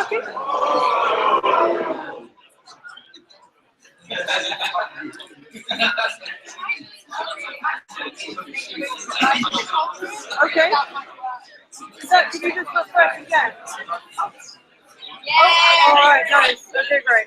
talking? Okay. Did you just look fresh again? Yeah. Oh, all right, nice. Okay, great.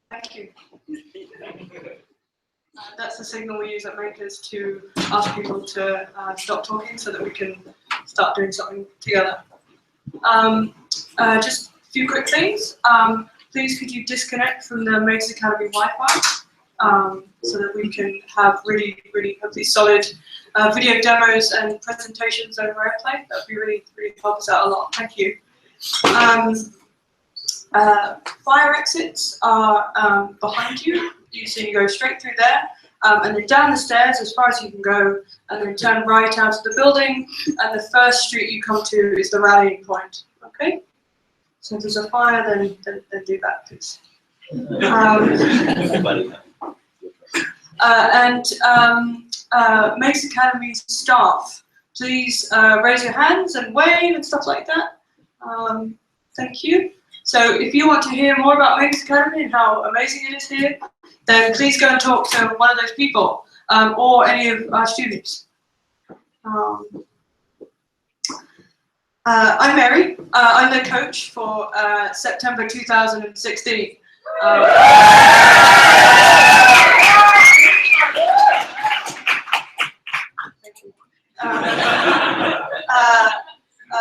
Thank you. That's the signal we use at Makers to ask people to stop talking so that we can start doing something together. Just a few quick things. Please could you disconnect from the Makers Academy Wi-Fi so that we can have really hopefully solid video demos and presentations over AirPlay. That would be really help us out a lot. Thank you. Fire exits are behind you. So you go straight through there, and then down the stairs as far as you can go, and then turn right out of the building, and the first street you come to is the rallying point. Okay? So if there's a fire, then do that, please. Makes Academy staff, please raise your hands and wave and stuff like that. Thank you. So if you want to hear more about Makers Academy and how amazing it is here, then please go and talk to one of those people or any of our students. I'm Mary. I'm the coach for September 2016.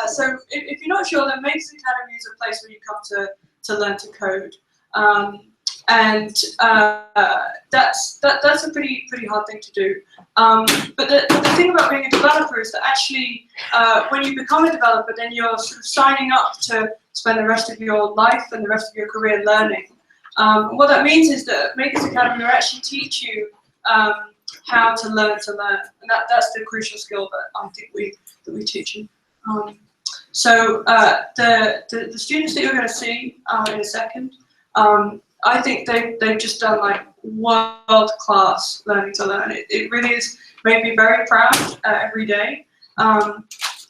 So if you're not sure, then Makers Academy is a place where you come to learn to code. That's a pretty hard thing to do. But the thing about being a developer is that actually, when you become a developer, then you're sort of signing up to spend the rest of your life and the rest of your career learning. What that means is that Makers Academy will actually teach you how to learn, and that's the crucial skill that I think we teach you. So the students that you're going to see in a second, I think they've just done like world-class learning to learn. It really has made me very proud every day,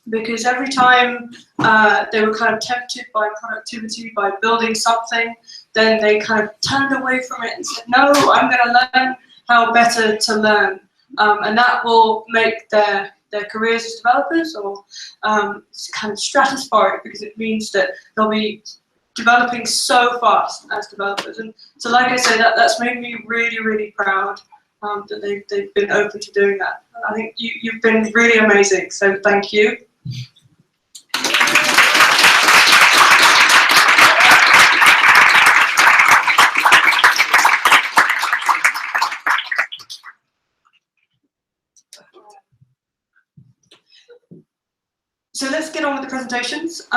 because every time they were kind of tempted by productivity, by building something, then they kind of turned away from it and said, no, I'm going to learn how better to learn. And that will make their careers as developers or kind of stratospheric, because it means that they'll be developing so fast as developers. And so like I said, that's made me really proud that they've been open to doing that. I think you've been really amazing, so thank you. So let's get on with the presentations.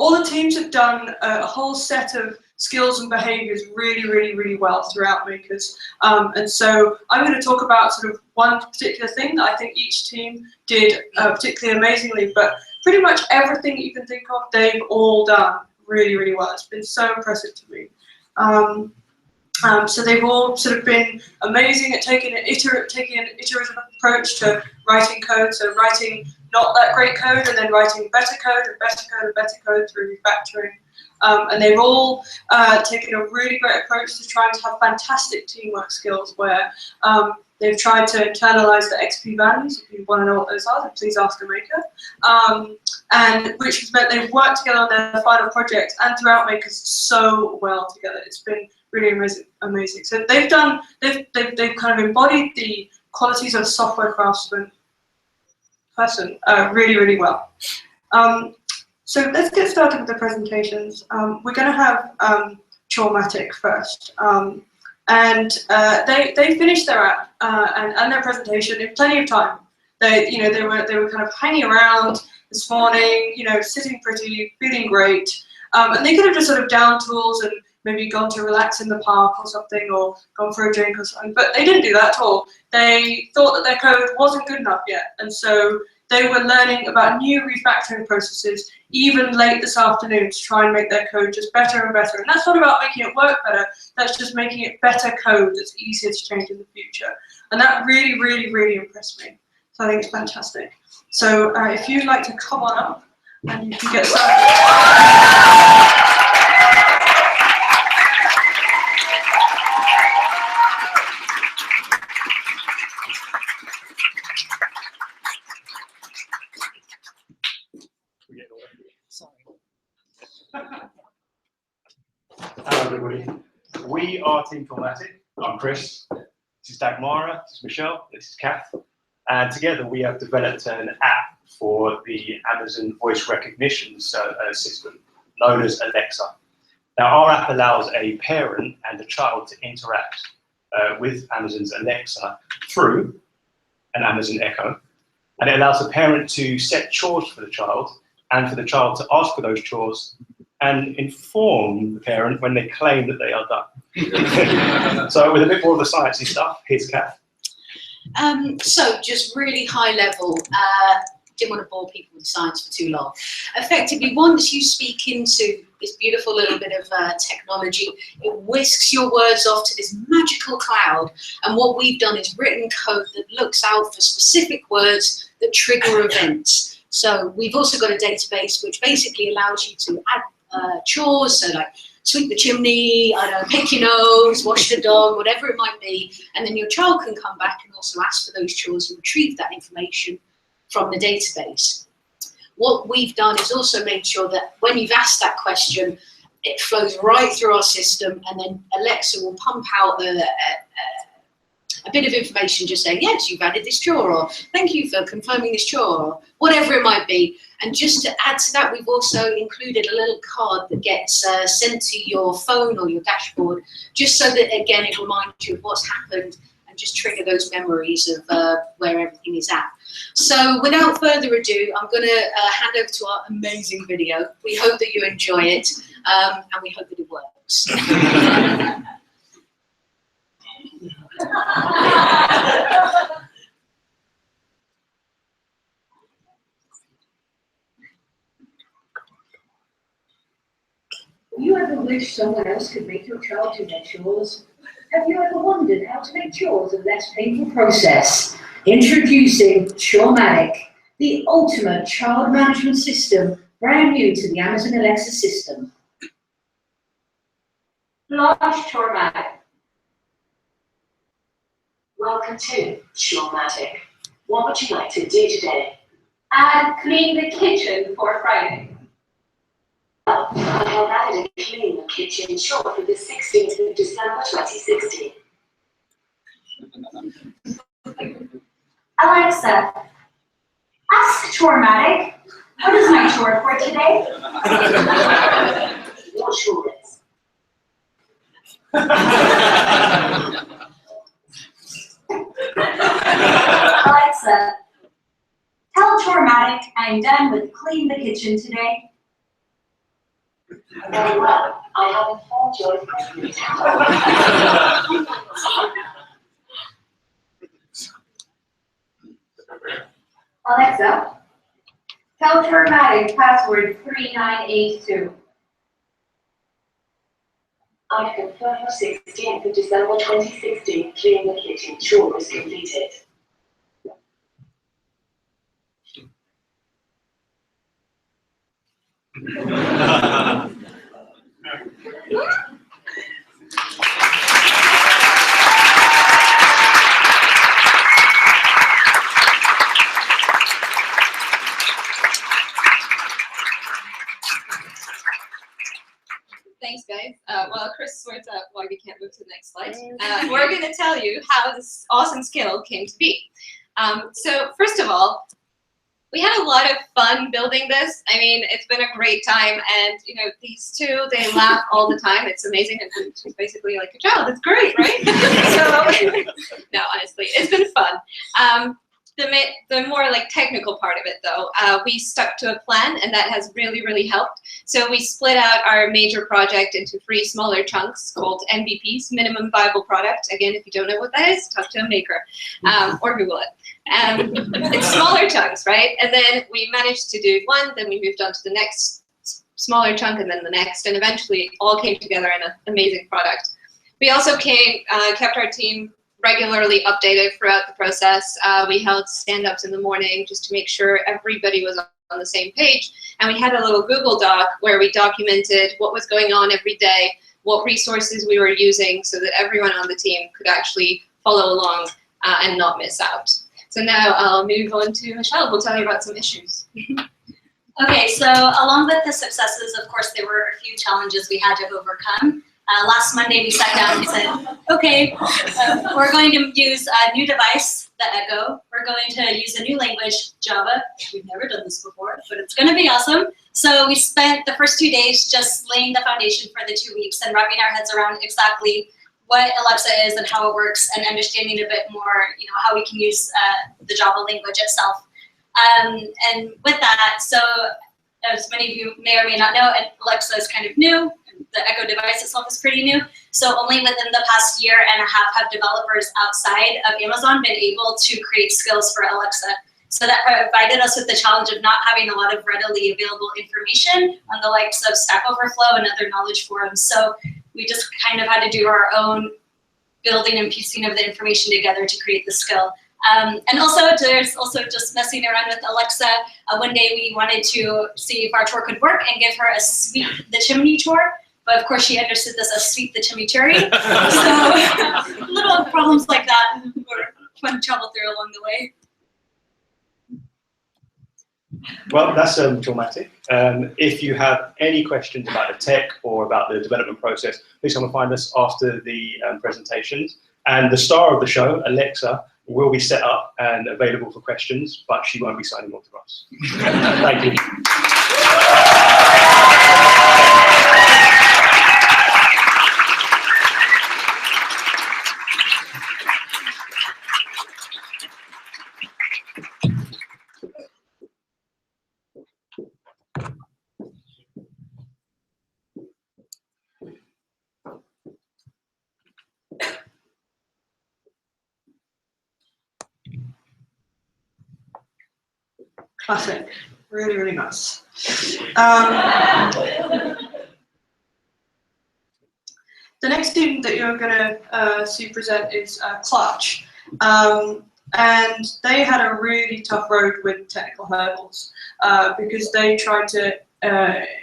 All the teams have done a whole set of skills and behaviors really well throughout Makers. And so I'm going to talk about sort of one particular thing that I think each team did particularly amazingly, but pretty much everything you can think of, they've all done really well. It's been so impressive to me. So they've all sort of been amazing at taking an iterative approach to writing code, so writing not that great code and then writing better code and better code and better code through refactoring. And they've all taken a really great approach to trying to have fantastic teamwork skills where they've tried to internalize the XP values. If you want to know what those are, then please ask a maker. And which has meant they've worked together on their final project and throughout Makers so well together. It's been really amazing. So they've kind of embodied the qualities of a software craftsman person really well. So let's get started with the presentations. We're going to have Traumatic first, and they finished their app and their presentation in plenty of time. They were kind of hanging around this morning, sitting pretty, feeling great, and they could have just sort of down tools and maybe gone to relax in the park or something, or gone for a drink or something. But they didn't do that at all. They thought that their code wasn't good enough yet, and so they were learning about new refactoring processes even late this afternoon to try and make their code just better and better. And that's not about making it work better, that's just making it better code that's easier to change in the future. And that really, really, really impressed me. So I think it's fantastic. So if you'd like to come on up and you can get started. Hello everybody. We are Team Formatic. I'm Chris. This is Dagmara. This is Michelle. This is Kath. And together we have developed an app for the Amazon voice recognition system known as Alexa. Now our app allows a parent and a child to interact with Amazon's Alexa through an Amazon Echo. And it allows the parent to set chores for the child and for the child to ask for those chores and inform the parent when they claim that they are done. So with a bit more of the sciencey stuff, here's Kath. So just really high level, didn't want to bore people with science for too long. Effectively, once you speak into this beautiful little bit of technology, it whisks your words off to this magical cloud. And what we've done is written code that looks out for specific words that trigger events. So we've also got a database which basically allows you to add chores, so like sweep the chimney, I don't know, pick your nose, wash the dog, whatever it might be, and then your child can come back and also ask for those chores and retrieve that information from the database. What we've done is also made sure that when you've asked that question, it flows right through our system, and then Alexa will pump out a bit of information just saying, yes, you've added this chore, or thank you for confirming this chore, or whatever it might be. And just to add to that, we've also included a little card that gets sent to your phone or your dashboard, just so that, again, it reminds you of what's happened and just trigger those memories of where everything is at. So without further ado, I'm going to hand over to our amazing video. We hope that you enjoy it, and we hope that it works. Have you ever wished someone else could make your child do their chores? Have you ever wondered how to make chores a less painful process? Introducing Chorematic, the ultimate child management system, brand new to the Amazon Alexa system. Launch Chorematic. Welcome to Chorematic. What would you like to do today? And clean the kitchen for Friday. Well, I have added a clean the kitchen chore for the 16th of December 2016. Alexa, ask Chorematic, what is my chore for today? Your chore is. Alexa, tell Chorematic I'm done with clean the kitchen today. Very well, I have informed your appointment. Alexa, tell Chorematic password 3982. I confirm your 16th of December 2016 clean the kitchen chore is completed. Thanks, guys. While Chris sorts out why we can't move to the next slide, we're going to tell you how this awesome skill came to be. So first of all, we had a lot of fun building this. I mean, it's been a great time, and you know, these two, they laugh all the time. It's amazing, and she's basically like a child. It's great, right? So, no, honestly, it's been fun. the more like technical part of it though, we stuck to a plan, and that has really helped. So we split out our major project into 3 smaller chunks called MVPs, minimum viable product. Again, if you don't know what that is, talk to a maker or Google it. It's smaller chunks, right? And then we managed to do 1, then we moved on to the next smaller chunk, and then the next, and eventually it all came together in an amazing product. We also kept our team regularly updated throughout the process. We held stand-ups in the morning just to make sure everybody was on the same page. And we had a little Google Doc where we documented what was going on every day, what resources we were using, so that everyone on the team could actually follow along and not miss out. So now I'll move on to Michelle, who'll tell you about some issues. Okay, so along with the successes, of course, there were a few challenges we had to overcome. Last Monday, we sat down and said, okay, we're going to use a new device, the Echo. We're going to use a new language, Java. We've never done this before, but it's going to be awesome. So we spent the first 2 days just laying the foundation for the 2 weeks and wrapping our heads around exactly what Alexa is and how it works, and understanding a bit more, how we can use the Java language itself. And with that, so as many of you may or may not know, Alexa is kind of new. The Echo device itself is pretty new. So only within the past year and a half have developers outside of Amazon been able to create skills for Alexa. So that provided us with the challenge of not having a lot of readily available information on the likes of Stack Overflow and other knowledge forums. So we just kind of had to do our own building and piecing of the information together to create the skill. And also, there's also just messing around with Alexa. One day we wanted to see if our tour could work and give her a sweep the chimney tour. But of course, she understood this as sweep the chimichurri. So little problems like that were fun to travel through along the way. Well, that's traumatic. If you have any questions about the tech or about the development process, please come and find us after the presentations. And the star of the show, Alexa, will be set up and available for questions, but she won't be signing autographs. Thank you. Classic. Really nice. The next student that you're going to see present is Clutch. And they had a really tough road with technical hurdles because they tried to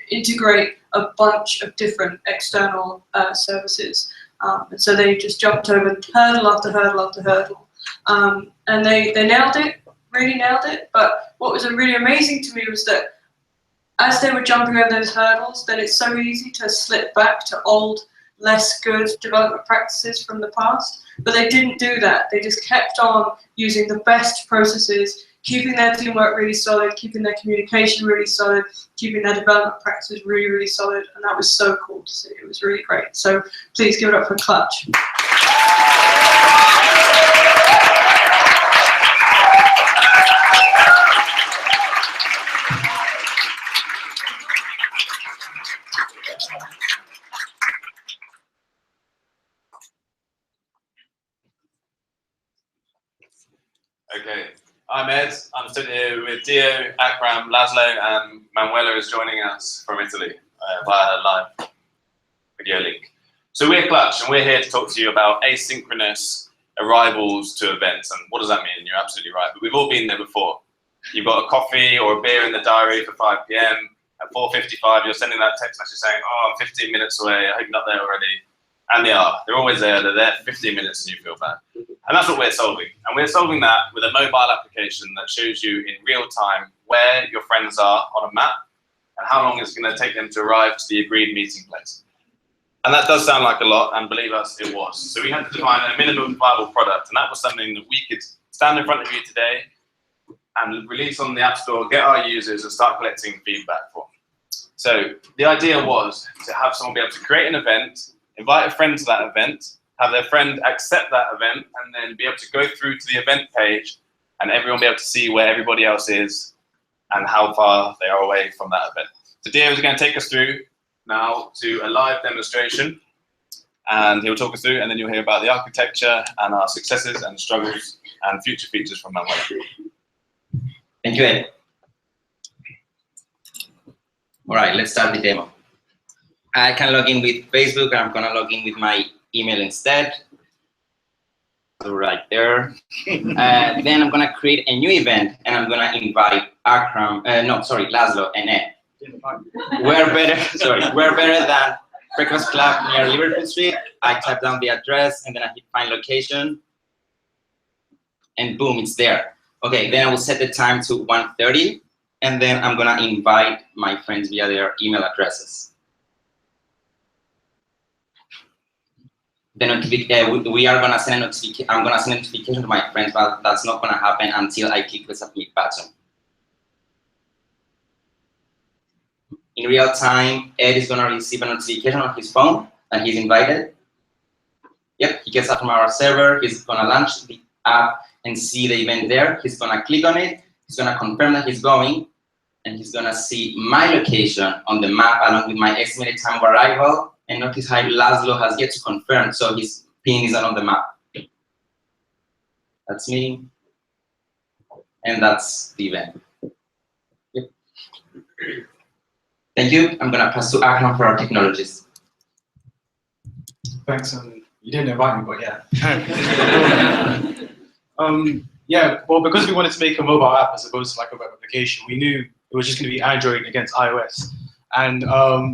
integrate a bunch of different external services. And so they just jumped over hurdle after hurdle after hurdle. And they nailed it, really nailed it. But what was really amazing to me was that as they were jumping over those hurdles, then it's so easy to slip back to old, less good development practices from the past. But they didn't do that. They just kept on using the best processes, keeping their teamwork really solid, keeping their communication really solid, keeping their development practices really solid. And that was so cool to see. It was really great. So please give it up for Clutch. Okay, I'm Ed. I'm sitting here with Dio, Akram, Laszlo, and Manuela is joining us from Italy via a live video link. So we're Clutch, and we're here to talk to you about asynchronous arrivals to events. And what does that mean? You're absolutely right, but we've all been there before. You've got a coffee or a beer in the diary for 5 p.m. At 4:55, you're sending that text message saying, oh, I'm 15 minutes away, I hope you're not there already. And they are. They're always there. They're there for 15 minutes and you feel bad. And that's what we're solving. And we're solving that with a mobile application that shows you in real time where your friends are on a map and how long it's going to take them to arrive to the agreed meeting place. And that does sound like a lot, and believe us, it was. So we had to define a minimum viable product, and that was something that we could stand in front of you today and release on the App Store, get our users, and start collecting feedback for. So the idea was to have someone be able to create an event, invite a friend to that event, have their friend accept that event, and then be able to go through to the event page and everyone will be able to see where everybody else is and how far they are away from that event. So Dio is going to take us through now to a live demonstration, and he'll talk us through, and then you'll hear about the architecture and our successes and struggles and future features from Manuel. Thank you, Ed. All right, let's start the demo. I can log in with Facebook. I'm gonna log in with my email instead. So right there. Then I'm gonna create a new event, and I'm gonna invite Laszlo and Ed. We're better than Breakfast Club near Liverpool Street. I type down the address, and then I hit find location, and boom, it's there. Okay, then I will set the time to 1:30, and then I'm gonna invite my friends via their email addresses. Then we are gonna send a notification. I'm gonna send a notification to my friends, but that's not gonna happen until I click the submit button. In real time, Ed is gonna receive a notification on his phone that he's invited. Yep, he gets up from our server. He's gonna launch the app and see the event there. He's gonna click on it. He's gonna confirm that he's going, and he's gonna see my location on the map along with my estimated time of arrival. And notice how Laszlo has yet to confirm, so his pin is not on the map. That's me, and that's the event. Yep. Thank you. I'm gonna pass to Akram for our technologies. Thanks. You didn't invite me, but yeah. Yeah, well, because we wanted to make a mobile app as opposed to like a web application, we knew it was just going to be Android against iOS. And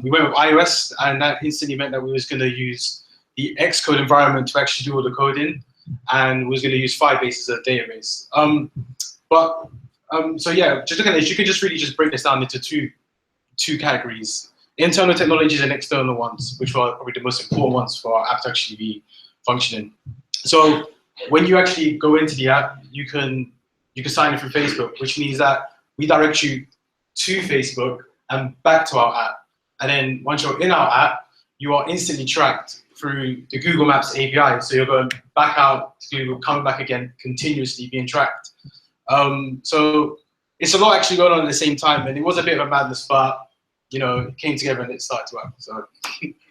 we went with iOS, and that instantly meant that we was going to use the Xcode environment to actually do all the coding, and we was going to use Firebase as a database. So yeah, just looking at this, you could just really just break this down into two categories: internal technologies and external ones, which are probably the most important ones for our app to actually be functioning. So when you actually go into the app, you can sign in through Facebook, which means that we direct you to Facebook and back to our app. And then once you're in our app, you are instantly tracked through the Google Maps API. So you're going back out to Google, coming back again, continuously being tracked. So it's a lot actually going on at the same time, and it was a bit of a madness, but you know, it came together and it started to work. So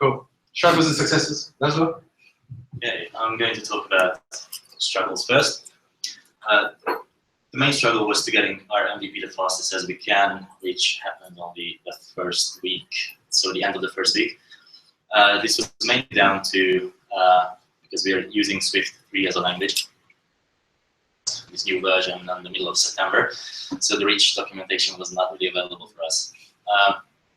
cool. Struggles and successes. Laszlo? Yeah, I'm going to talk about struggles first. The main struggle was to getting our MVP the fastest as we can, which happened on the first week, so the end of the first week. This was mainly down to, because we are using Swift 3 as a language, this new version in the middle of September, so the rich documentation was not really available for us.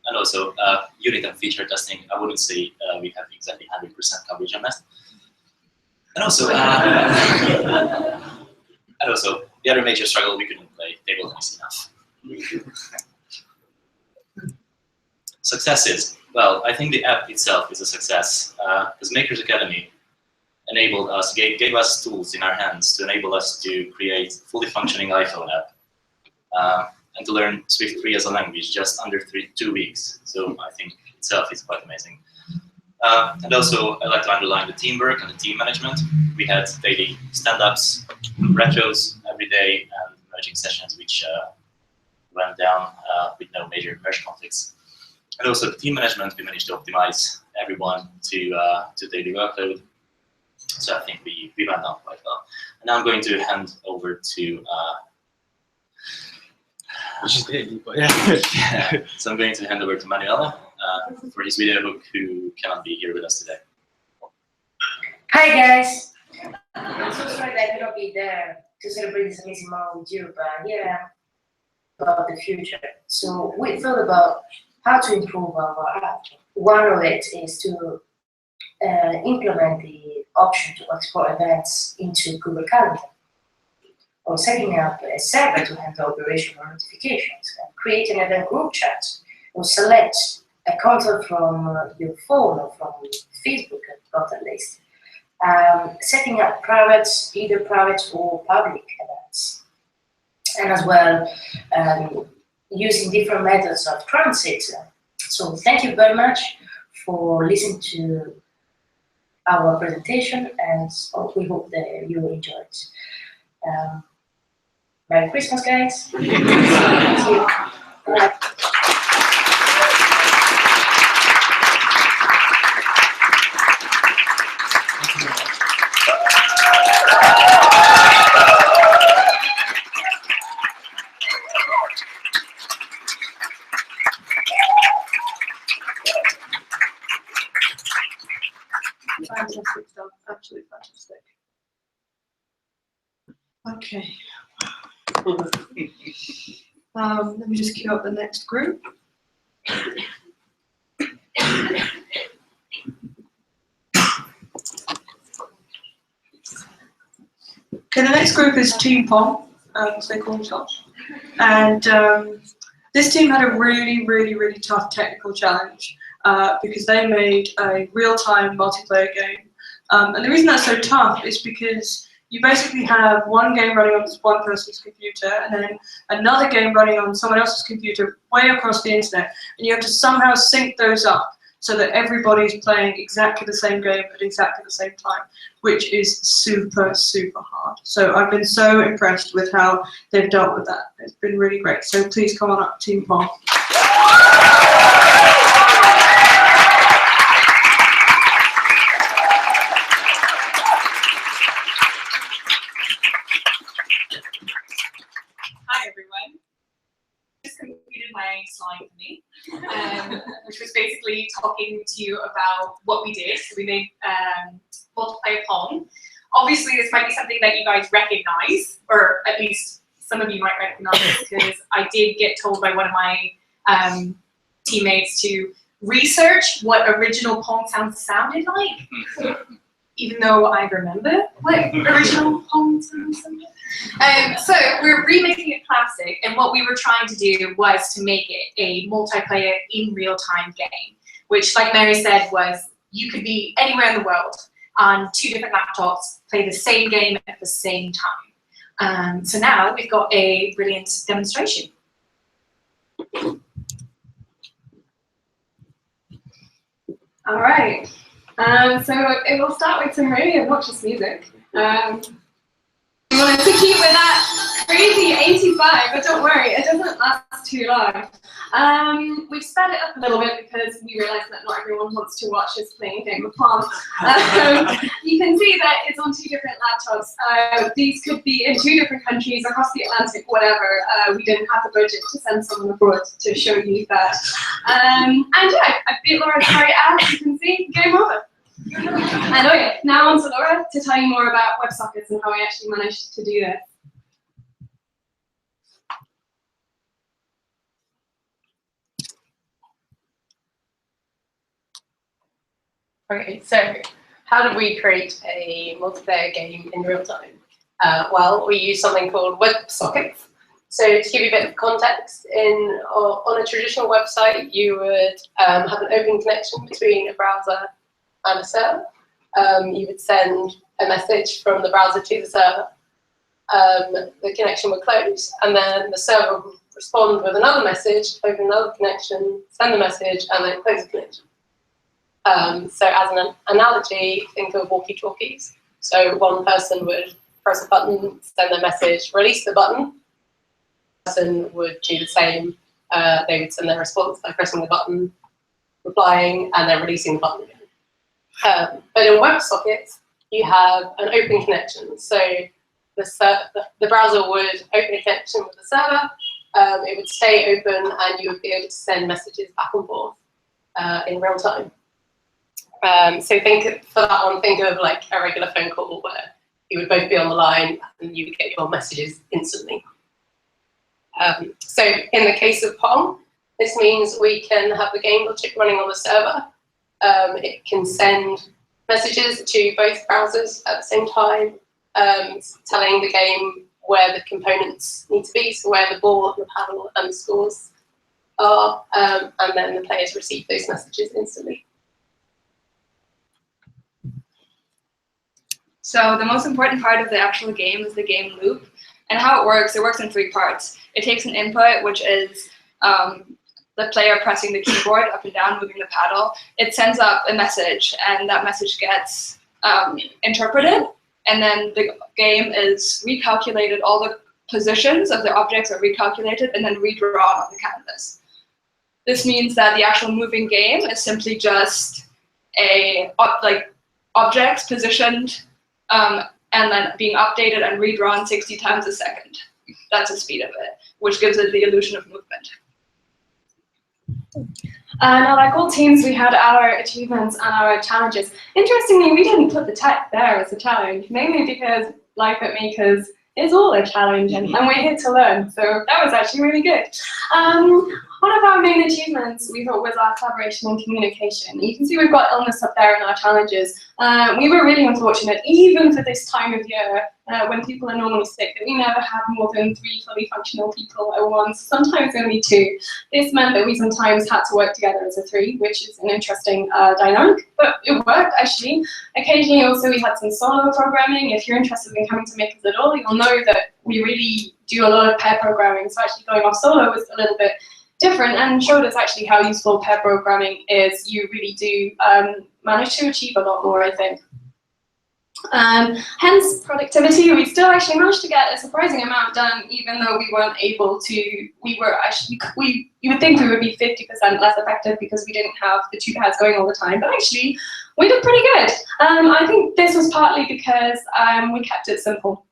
And also, unit and feature testing, I wouldn't say we have exactly 100% coverage on that. And also, the other major struggle, we couldn't play table tennis enough. Successes. Well, I think the app itself is a success. Because Makers Academy enabled us, gave us tools in our hands to enable us to create fully functioning iPhone app. And to learn Swift 3 as a language just under 2 weeks. So I think itself is quite amazing. And also, I'd like to underline the teamwork and the team management. We had daily stand-ups, retros every day, and merging sessions which went down with no major merge conflicts. And also the team management, we managed to optimize everyone to daily workload. So I think we went down quite well. And now I'm going to hand over to which is daily, but yeah. So I'm going to hand over to Manuela for his video hook, who cannot be here with us today. Hi guys! I'm so sorry that I cannot be there to celebrate this amazing moment with you, but here I am about the future. So we thought about how to improve our app. One of it is to implement the option to export events into Google Calendar, or setting up a server to handle operational notifications, and create an event group chat, or select a contact from your phone or from Facebook contact list. Setting up private, either private or public events. And as well, using different methods of transit. So thank you very much for listening to our presentation, and we hope that you enjoy it. Merry Christmas, guys. Thank you. Bye. Fantastic stuff, absolutely fantastic. Okay. Let me just queue up the next group. Okay, the next group is Team Pong, as they call themselves. And this team had a really tough technical challenge because they made a real-time multiplayer game. And the reason that's so tough is because you basically have one game running on one person's computer and then another game running on someone else's computer way across the internet. And you have to somehow sync those up so that everybody's playing exactly the same game at exactly the same time, which is super hard. So I've been so impressed with how they've dealt with that. It's been really great. So please come on up, Team Pong. Hi everyone. Just completed my slide for me, which was basically talking to you about what we did. So we made multiplayer Pong. Obviously, this might be something that you guys recognize, or at least some of you might recognize, because I did get told by one of my teammates to research what original Pong sounds sounded like, even though I remember what original Pong sounds sounded like. So we're remaking it classic, and what we were trying to do was to make it a multiplayer in real-time game, which, like Mary said, was you could be anywhere in the world on 2 different laptops, play the same game at the same time. So now we've got a brilliant demonstration. All right. So it will start with some really obnoxious music. We wanted to keep with that crazy 85, but don't worry, it doesn't last too long. We've sped it up a little bit because we realised that not everyone wants to watch us playing a game of Pong. You can see that it's on 2 different laptops. These could be in 2 different countries across the Atlantic, whatever. We didn't have the budget to send someone abroad to show you that. And yeah, I beat Laura straight out, as you can see, game over. And okay, now on to Laura to tell you more about WebSockets and how I actually managed to do this. Okay, so how did we create a multiplayer game in real time? Well, we use something called WebSockets. So to give you a bit of context, on a traditional website, you would have an open connection between a browser and a server. You would send a message from the browser to the server. The connection would close, and then the server would respond with another message, open another connection, send the message, and then close the connection. So as an analogy, think of walkie-talkies. So one person would press a button, send their message, release the button. The person would do the same. They would send their response by pressing the button, replying, and then releasing the button again. But in WebSockets, you have an open connection. So the browser would open a connection with the server. It would stay open, and you would be able to send messages back and forth in real time. So for that one, think of like a regular phone call where you would both be on the line and you would get your messages instantly. So in the case of Pong, this means we can have the game logic running on the server. It can send messages to both browsers at the same time, telling the game where the components need to be, so where the ball, the paddle, and the scores are, and then the players receive those messages instantly. So the most important part of the actual game is the game loop. And how it works in 3 parts. It takes an input, which is the player pressing the keyboard up and down, moving the paddle. It sends up a message, and that message gets interpreted, and then the game is recalculated, all the positions of the objects are recalculated and then redrawn on the canvas. This means that the actual moving game is simply just objects positioned and then being updated and redrawn 60 times a second. That's the speed of it, which gives it the illusion of movement. Now, like all teams, we had our achievements and our challenges. Interestingly, we didn't put the tech there as a challenge, mainly because Life at Makers is all a challenge, and we're here to learn. So that was actually really good. One of our main achievements we thought was our collaboration and communication. You can see we've got illness up there in our challenges. We were really unfortunate, even for this time of year, when people are normally sick, that we never had more than 3 fully functional people at once, sometimes only 2. This meant that we sometimes had to work together as a 3, which is an interesting dynamic, but it worked actually. Occasionally also we had some solo programming. If you're interested in coming to Makers at all, you'll know that we really do a lot of pair programming, so actually going off solo was a little bit different and showed us actually how useful pair programming is. You really do manage to achieve a lot more, I think. Hence productivity, we still actually managed to get a surprising amount done, even though we weren't able to, you would think we would be 50% less effective because we didn't have the 2 pairs going all the time, but actually we did pretty good. I think this was partly because we kept it simple.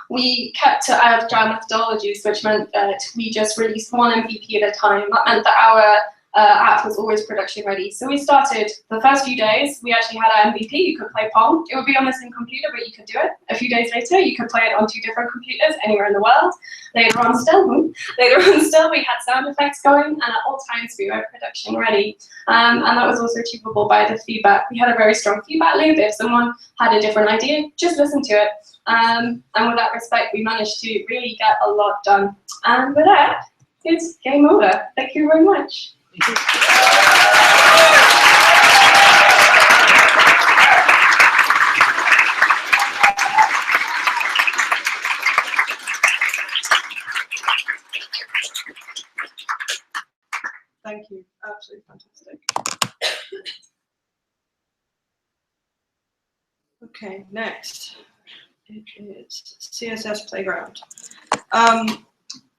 We kept to agile methodologies, which meant that we just released 1 MVP at a time. That meant that our app was always production ready. So we started the first few days, we actually had our MVP. You could play Pong. It would be on the same computer, but you could do it. A few days later, you could play it on 2 different computers anywhere in the world. Later on still, we had sound effects going, and at all times we were production ready. And that was also achievable by the feedback. We had a very strong feedback loop. If someone had a different idea, just listen to it. And with that respect, we managed to really get a lot done. And with that, it's game over. Thank you very much. Thank you. Absolutely fantastic. Okay, next it is CSS Playground.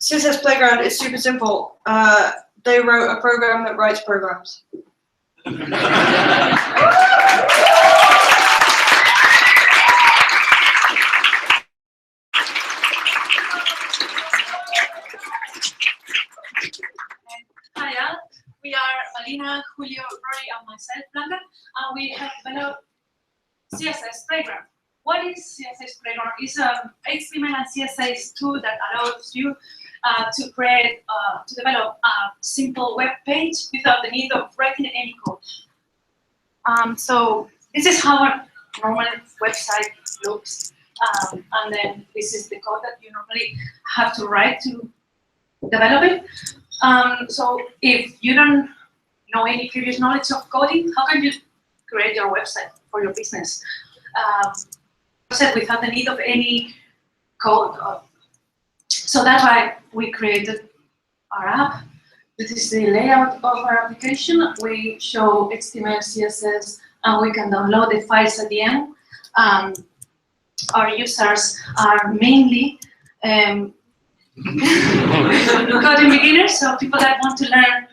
CSS Playground is super simple. They wrote a program that writes programs. Hi all, we are Alina, Julio, Rory, and myself, Blanca, and we have developed CSS Playground. What is CSS Playground? It's an HTML and CSS tool that allows you to create, to develop a simple web page without the need of writing any code. So this is how a normal website looks, and then this is the code that you normally have to write to develop it. So if you don't know any previous knowledge of coding, how can you create your website for your business? Without the need of any code. So that's why we created our app. This is the layout of our application. We show HTML, CSS, and we can download the files at the end. Our users are mainly coding beginners, so people that want to learn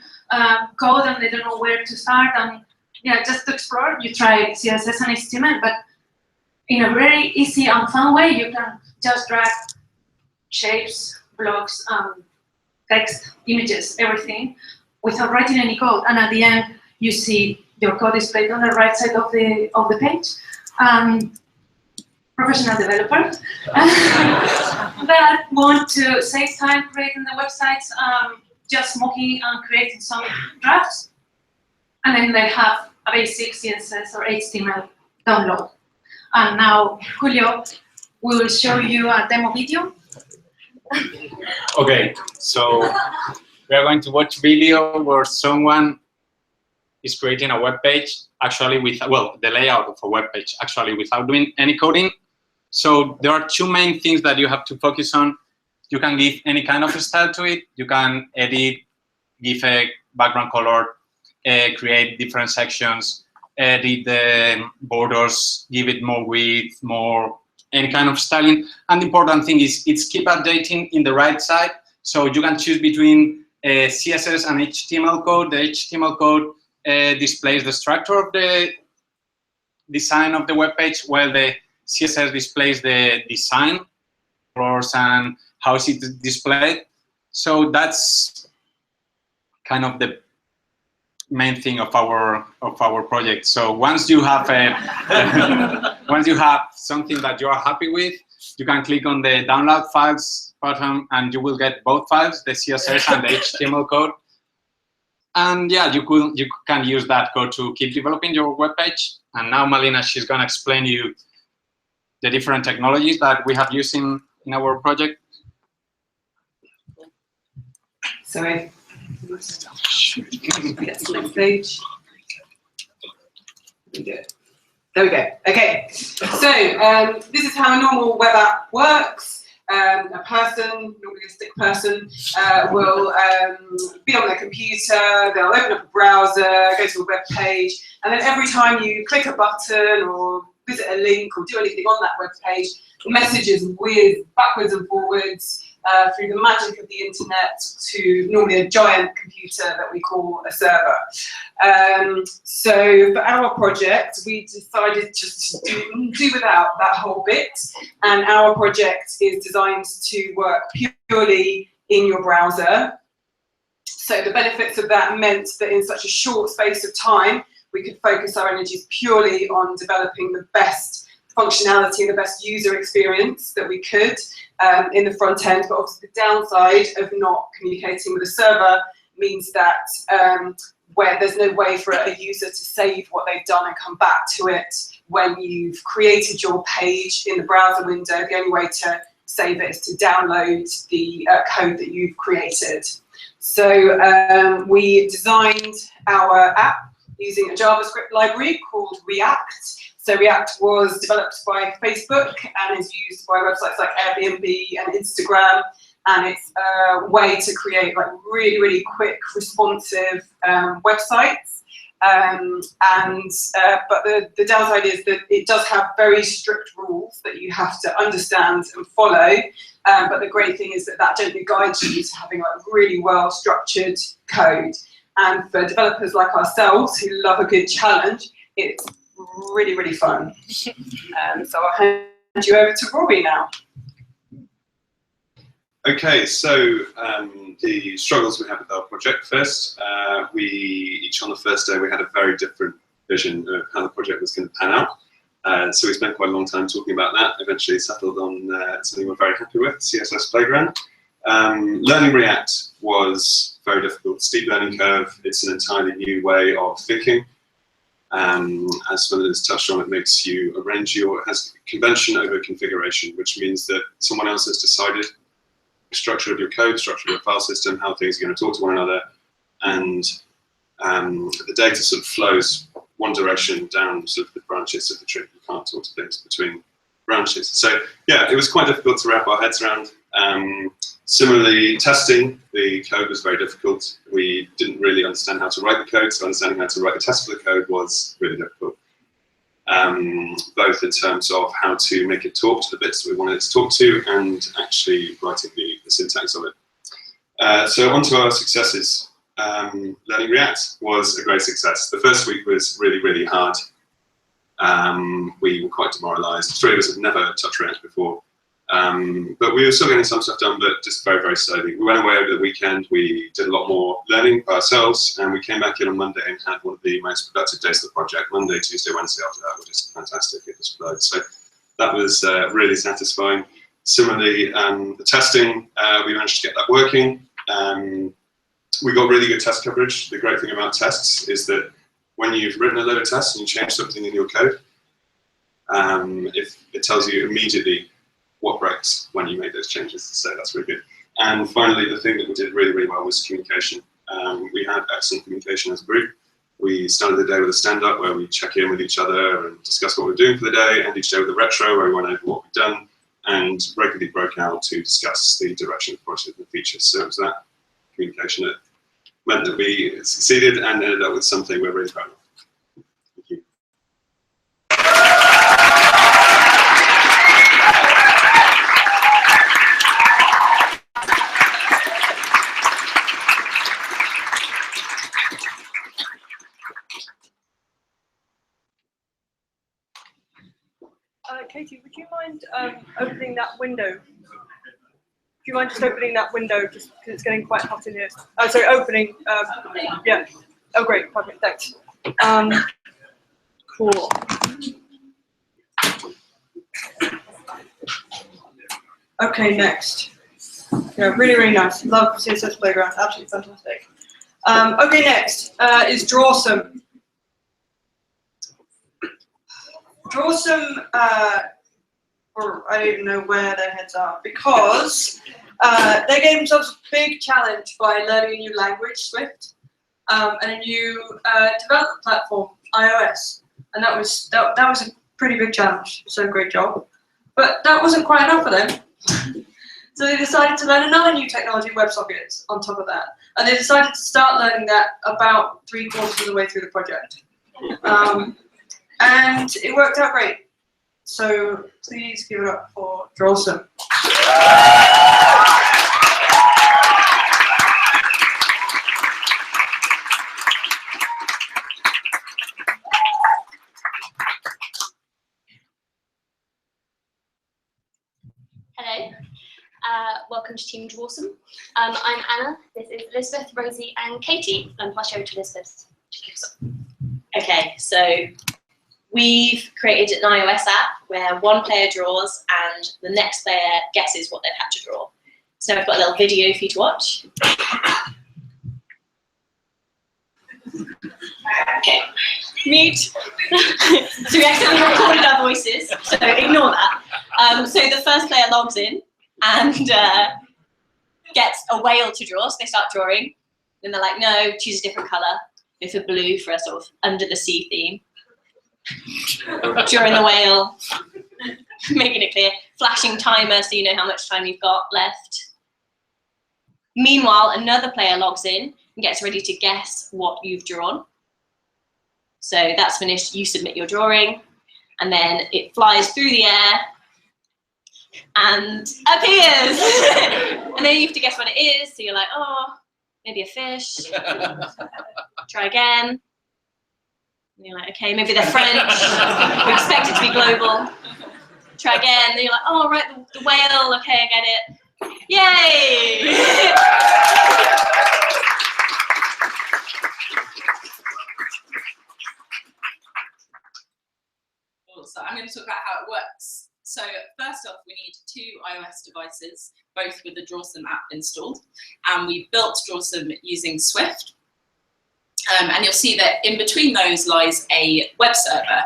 code and they don't know where to start. And yeah, just to explore, you try CSS and HTML, but in a very easy and fun way, you can just drag shapes, blocks, text, images, everything, without writing any code. And at the end, you see your code displayed on the right side of the page. Professional developers that want to save time creating the websites, just mocking and creating some drafts, and then they have a basic CSS or HTML download. And now Julio will show you a demo video. Okay, so we are going to watch video where someone is creating a web page, actually with, well, the layout of a web page, actually without doing any coding. So there are 2 main things that you have to focus on. You can give any kind of style to it. You can edit, give a background color, create different sections, edit the borders, give it more width, more any kind of styling. And the important thing is it's keep updating in the right side. So you can choose between CSS and HTML code. The HTML code displays the structure of the design of the web page, while the CSS displays the design, colors, and how is it displayed. So that's kind of the main thing of our project. So once you have once you have something that you are happy with, you can click on the download files button, and you will get both files, the CSS and the HTML code. And yeah, you can use that code to keep developing your web page. And now Malina, she's gonna explain you the different technologies that we have used in our project. Sorry. Get to the next page. There we go. Okay. So this is how a normal web app works. A person, normally a stick person, will be on their computer, they'll open up a browser, go to a web page, and then every time you click a button or visit a link or do anything on that web page, messages whiz backwards and forwards through the magic of the internet to normally a giant computer that we call a server. So for our project, we decided just to do without that whole bit, and our project is designed to work purely in your browser. So the benefits of that meant that in such a short space of time, we could focus our energies purely on developing the best functionality and the best user experience that we could in the front end. But obviously the downside of not communicating with a server means that where there's no way for a user to save what they've done and come back to it when you've created your page in the browser window, the only way to save it is to download the code that you've created. So we designed our app using a JavaScript library called React. So React was developed by Facebook and is used by websites like Airbnb and Instagram, and it's a way to create like really, really quick, responsive websites. But the downside is that it does have very strict rules that you have to understand and follow. But the great thing is that that gently guides you to having like really well-structured code. And for developers like ourselves who love a good challenge, it's really, really fun. So I'll hand you over to Rory now. Okay, so the struggles we had with our project first, each on the first day we had a very different vision of how the project was going to pan out. So we spent quite a long time talking about that, eventually settled on something we're very happy with, CSS Playground. Learning React was very difficult, steep learning curve. It's an entirely new way of thinking. As Philip has touched on, it makes you arrange it has convention over configuration, which means that someone else has decided the structure of your code, structure of your file system, how things are going to talk to one another, and the data sort of flows one direction down sort of the branches of the tree. You can't talk to things between branches. So yeah, it was quite difficult to wrap our heads around. Similarly, testing the code was very difficult. We didn't really understand how to write the code, so understanding how to write the test for the code was really difficult. Both in terms of how to make it talk to the bits that we wanted it to talk to and actually writing the syntax of it. So on to our successes. Learning React was a great success. The first week was really, really hard. We were quite demoralized. Three of us had never touched React before. But we were still getting some stuff done, but just very, very slowly. We went away over the weekend, we did a lot more learning by ourselves, and we came back in on Monday and had one of the most productive days of the project. Monday, Tuesday, Wednesday after that were just fantastic. It just flowed. So that was really satisfying. Similarly, the testing, we managed to get that working. We got really good test coverage. The great thing about tests is that when you've written a load of tests and you change something in your code, if it tells you immediately what breaks when you make those changes, so that's really good. And finally, the thing that we did really, really well was communication. We had excellent communication as a group. We started the day with a stand-up where we check in with each other and discuss what we're doing for the day, and each day with a retro where we went over what we've done, and regularly broke out to discuss the direction of the project and the features. So it was that communication that meant that we succeeded and ended up with something we're really proud of. Thank you. mind opening that window? Do you mind just opening that window, just because it's getting quite hot in here? Oh, sorry, opening. Yeah. Oh, great. Perfect. Thanks. Cool. Okay, next. Yeah, really, really nice. Love CSS Playground. Absolutely fantastic. Okay, next is Drawsome. Drawsome, or I don't even know where their heads are, because they gave themselves a big challenge by learning a new language, Swift, and a new development platform, iOS. And that was a pretty big challenge. So great job. But that wasn't quite enough for them. So they decided to learn another new technology, WebSockets, on top of that. And they decided to start learning that about 3/4 of the way through the project. And it worked out great. So please give it up for Drawsome. Hello. Welcome to Team Drawsome. I'm Anna. This is Elizabeth, Rosie, and Katie. I'll pass you over to Elizabeth. Okay, so we've created an iOS app where one player draws and the next player guesses what they've had to draw. So I've got a little video for you to watch. Okay, mute. So we accidentally recorded our voices, so ignore that. So the first player logs in and gets a whale to draw, so they start drawing. Then they're like, no, choose a different colour. Go for blue for a sort of under the sea theme. Drawing the whale, making it clear. Flashing timer so you know how much time you've got left. Meanwhile, another player logs in and gets ready to guess what you've drawn. So that's finished, you submit your drawing, and then it flies through the air and appears. And then you have to guess what it is, so you're like, oh, maybe a fish. Try again. And you're like, okay, maybe they're French. We expect it to be global. Try again. Then you're like, oh, right, the whale. Okay, I get it. Yay! So I'm going to talk about how it works. So first off, we need 2 iOS devices, both with the Drawsome app installed. And we built Drawsome using Swift. And you'll see that in between those lies a web server,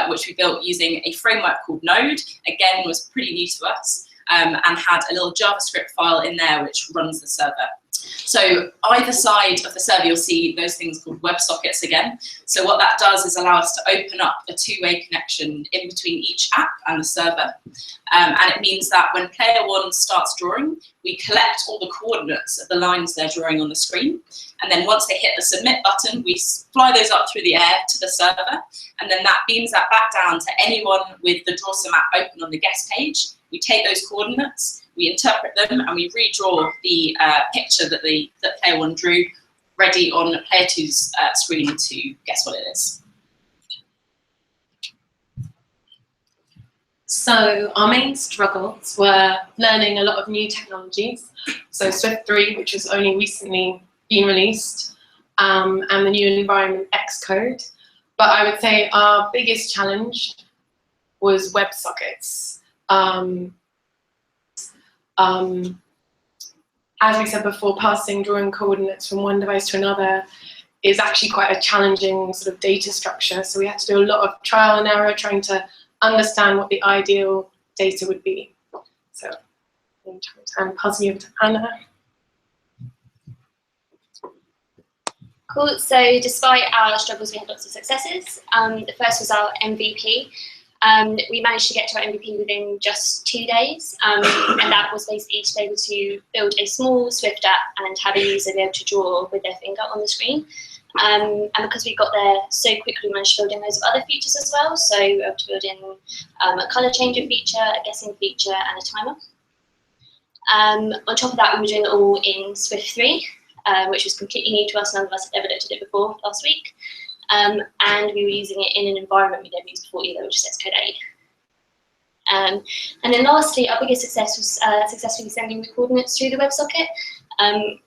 which we built using a framework called Node. Again, was pretty new to us, and had a little JavaScript file in there which runs the server. So either side of the server, you'll see those things called WebSockets again. So what that does is allow us to open up a 2-way connection in between each app and the server. And it means that when player 1 starts drawing, we collect all the coordinates of the lines they're drawing on the screen. And then once they hit the submit button, we fly those up through the air to the server. And then that beams that back down to anyone with the Drawsome app open on the guest page. We take those coordinates, we interpret them, and we redraw the picture that player 1 drew, ready on player 2's screen to guess what it is. So our main struggles were learning a lot of new technologies. So Swift 3, which has only recently been released, and the new environment Xcode. But I would say our biggest challenge was WebSockets. As we said before, passing drawing coordinates from one device to another is actually quite a challenging sort of data structure. So we had to do a lot of trial and error trying to understand what the ideal data would be. So I'm passing you over to Anna. Cool. So despite our struggles, we had lots of successes. The first was our MVP. We managed to get to our MVP within just 2 days, and that was basically to be able to build a small Swift app and have a user be able to draw with their finger on the screen. And because we got there so quickly, we managed to build in loads of other features as well. So we were able to build in a colour changing feature, a guessing feature, and a timer. On top of that, we were doing it all in Swift 3, which was completely new to us. None of us had ever looked at it before last week. And we were using it in an environment we'd never used before either, which is Xcode 8. And then lastly, our biggest success was successfully sending the coordinates through the WebSocket.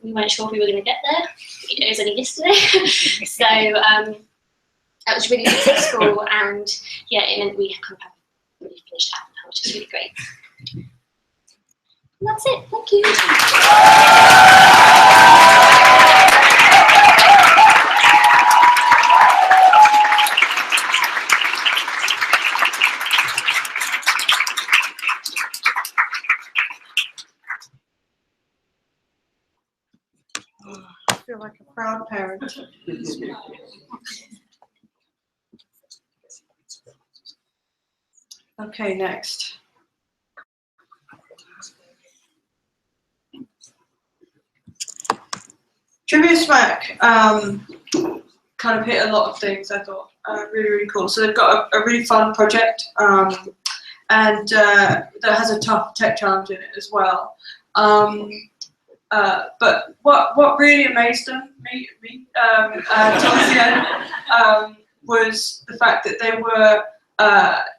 We weren't sure if we were going to get there. It was only yesterday. So that was really successful, and yeah, it meant we kind of have a really finished app now, which is really great. And that's it. Thank you. I feel like a proud parent. Okay, next. Trivia Smack kind of hit a lot of things, I thought. Really, really cool. So they've got a really fun project, and that has a tough tech challenge in it as well. But what really amazed them, towards the end, was the fact that they were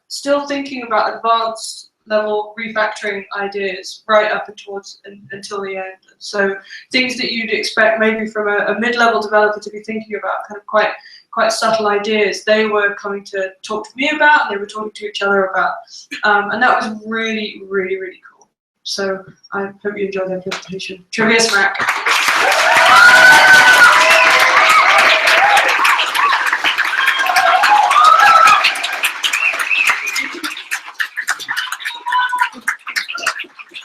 still thinking about advanced level refactoring ideas right up and towards until the end. So things that you'd expect maybe from a mid-level developer to be thinking about, kind of quite subtle ideas, they were coming to talk to me about, and they were talking to each other about, and that was really, really, really cool. So I hope you enjoyed their presentation. Trivia Smack.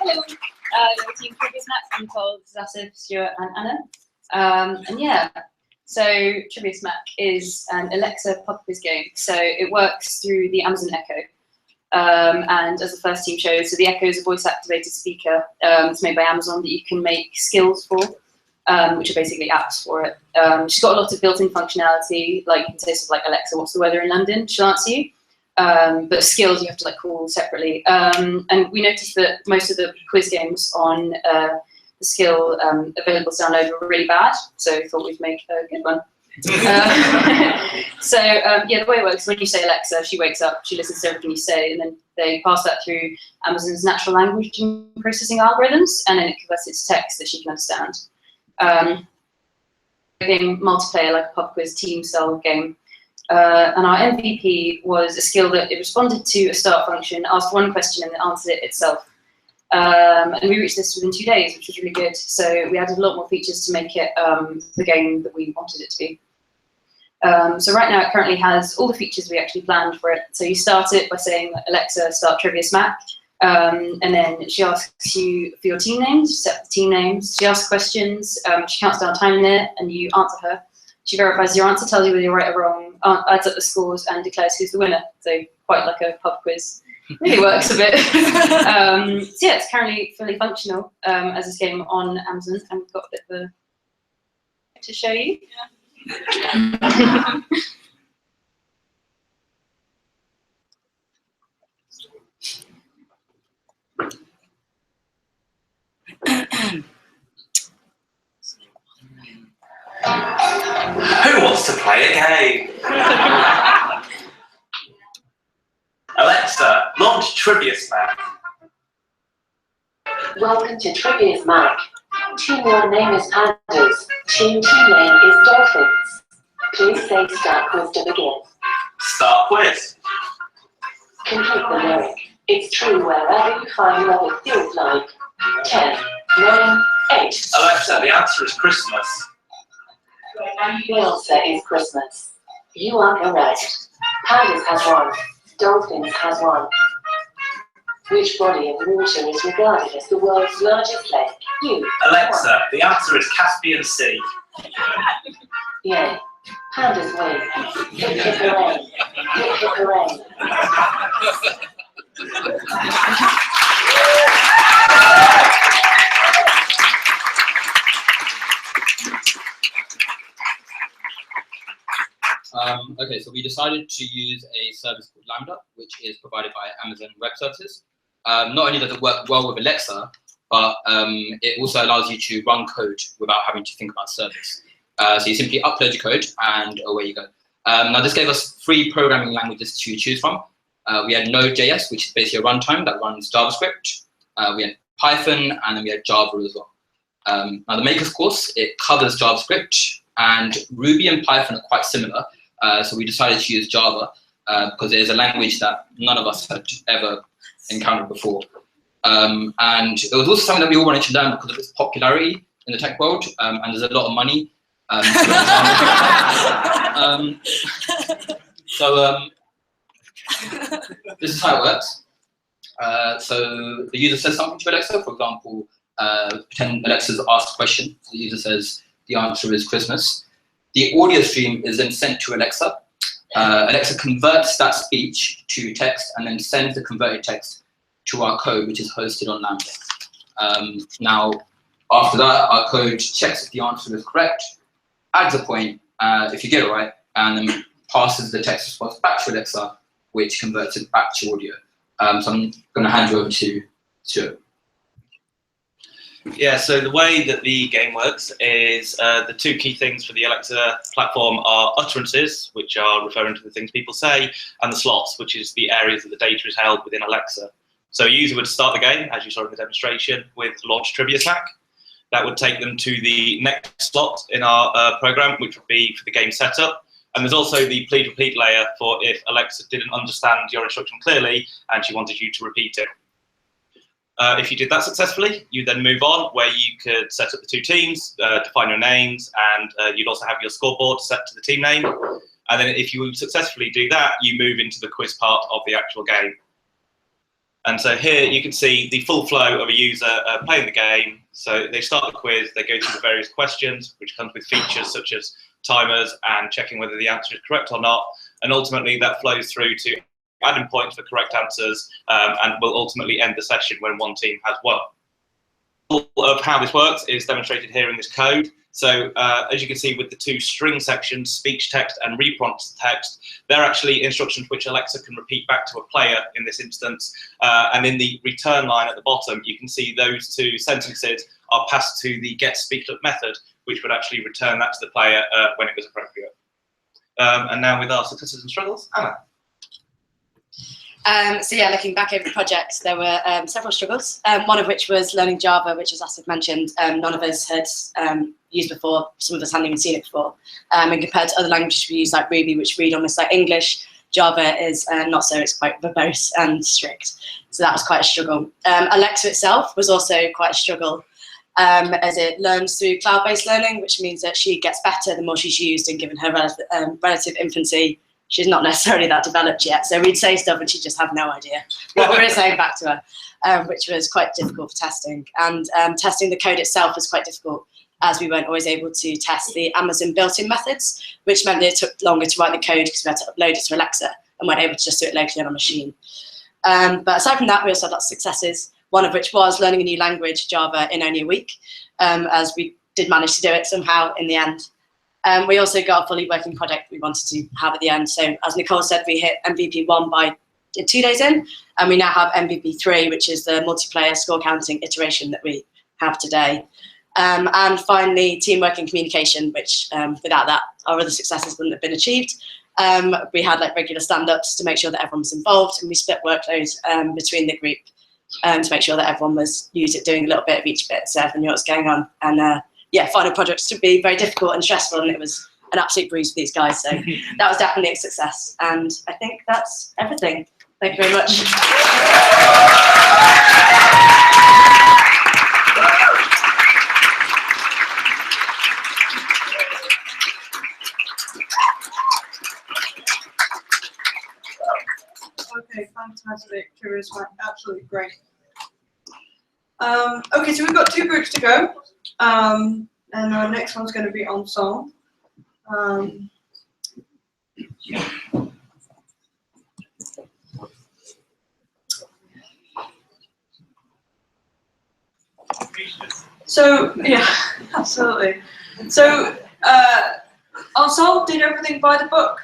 Hello, team Trivia Smack. I'm called Zasif, Stuart, and Anna. And yeah, so Trivia Smack is an Alexa pop quiz game. So it works through the Amazon Echo. And as the first team showed, so the Echo is a voice-activated speaker. It's made by Amazon that you can make skills for, which are basically apps for it. She's got a lot of built-in functionality, like you can say stuff like, Alexa, what's the weather in London? She'll answer you. But skills you have to like call separately. And we noticed that most of the quiz games on the skill available to download were really bad, so we thought we'd make a good one. So yeah, the way it works, when you say Alexa, she wakes up, she listens to everything you say, and then they pass that through Amazon's natural language processing algorithms, and then it converts it to text that she can understand. Game multiplayer, like a pop quiz team style game. And our MVP was a skill that it responded to a start function, asked one question, and it answered it itself. And we reached this within 2 days, which was really good. So we added a lot more features to make it the game that we wanted it to be. So right now it currently has all the features we actually planned for it. So you start it by saying, Alexa, start Trivia Smack. And then she asks you for your team names, you set the team names. She asks questions, she counts down time in it, and you answer her. She verifies your answer, tells you whether you're right or wrong, adds up the scores, and declares who's the winner. So quite like a pub quiz. Really works a bit. So yeah, it's currently fully functional as this game on Amazon, and we've got a bit of a to show you. Yeah. Who wants to play a game? Alexa, launch Trivia Smack. Welcome to Trivia Smack. Team 1 name is Pandas. Team 2 name is Dolphins. Please say start quiz to begin. Start quiz. Complete the lyric. It's true wherever you find love it feels like. 10, 9, 8. Alexa, the answer is Christmas. The answer is Christmas. You are correct. Pandas has 1. Dolphins has 1. Which body of water is regarded as the world's largest lake? You. Alexa, the answer is Caspian Sea. Yay. Pandas win. Hip hip hooray. Hip hip hooray. Okay, so we decided to use a service called Lambda, which is provided by Amazon Web Services. Not only does it work well with Alexa, but it also allows you to run code without having to think about service. So you simply upload your code and away you go. Now this gave us 3 programming languages to choose from. We had Node.js, which is basically a runtime that runs JavaScript. We had Python, and then we had Java as well. Now the Makers course, it covers JavaScript, and Ruby and Python are quite similar. So we decided to use Java because it is a language that none of us had ever encountered before. And it was also something that we all wanted to learn because of its popularity in the tech world, and there's a lot of money. This is how it works. So the user says something to Alexa. For example, pretend Alexa's asked a question. So the user says the answer is Christmas. The audio stream is then sent to Alexa. Alexa converts that speech to text and then sends the converted text to our code, which is hosted on Lambda. Now, after that, our code checks if the answer is correct, adds a point if you get it right, and then passes the text response back to Alexa, which converts it back to audio. So I'm going to hand you over to Stuart. Yeah, so the way that the game works is the two key things for the Alexa platform are utterances, which are referring to the things people say, and the slots, which is the areas that the data is held within Alexa. So a user would start the game, as you saw in the demonstration, with launch trivia stack. That would take them to the next slot in our program, which would be for the game setup. And there's also the plead repeat layer for if Alexa didn't understand your instruction clearly and she wanted you to repeat it. If you did that successfully, you then move on where you could set up the two teams, define your names, and you'd also have your scoreboard set to the team name. And then if you successfully do that, you move into the quiz part of the actual game. And so here you can see the full flow of a user playing the game. So they start the quiz, they go through the various questions, which comes with features such as timers and checking whether the answer is correct or not. And ultimately that flows through to adding points for correct answers, and will ultimately end the session when one team has won. All of how this works is demonstrated here in this code. So as you can see with the two string sections, speech text and reprompt text, they're actually instructions which Alexa can repeat back to a player in this instance. And in the return line at the bottom, you can see those two sentences are passed to the getSpeechUp method, which would actually return that to the player when it was appropriate. And now with our successes and struggles, Anna. So yeah, looking back over the project, there were several struggles, one of which was learning Java, which, as Asif mentioned, none of us had used before. Some of us hadn't even seen it before. And compared to other languages we use, like Ruby, which read almost like English, Java is not so. It's quite verbose and strict. So that was quite a struggle. Alexa itself was also quite a struggle, as it learns through cloud-based learning, which means that she gets better the more she's used, and given her relative infancy, she's not necessarily that developed yet. So we'd say stuff and she'd just have no idea what we were saying back to her, which was quite difficult for testing. And testing the code itself was quite difficult, as we weren't always able to test the Amazon built-in methods, which meant that it took longer to write the code because we had to upload it to Alexa and weren't able to just do it locally on a machine. But aside from that, we also had lots of successes, one of which was learning a new language, Java, in only a week, as we did manage to do it somehow in the end. We also got a fully working product we wanted to have at the end. So as Nicole said, we hit MVP 1 by 2 days in, and we now have MVP 3, which is the multiplayer score counting iteration that we have today. And finally, teamwork and communication, which without that, our other successes wouldn't have been achieved. We had like regular stand-ups to make sure that everyone was involved, and we split workloads between the group to make sure that everyone was doing a little bit of each bit, so everyone knew what was going on. And yeah, final projects to be very difficult and stressful, and it was an absolute breeze for these guys. So that was definitely a success. And I think that's everything. Thank you very much. Okay, fantastic. Curious, absolutely great. Okay, so we've got 2 groups to go. And our next one's going to be on song. So yeah, absolutely. So Ensemble did everything by the book,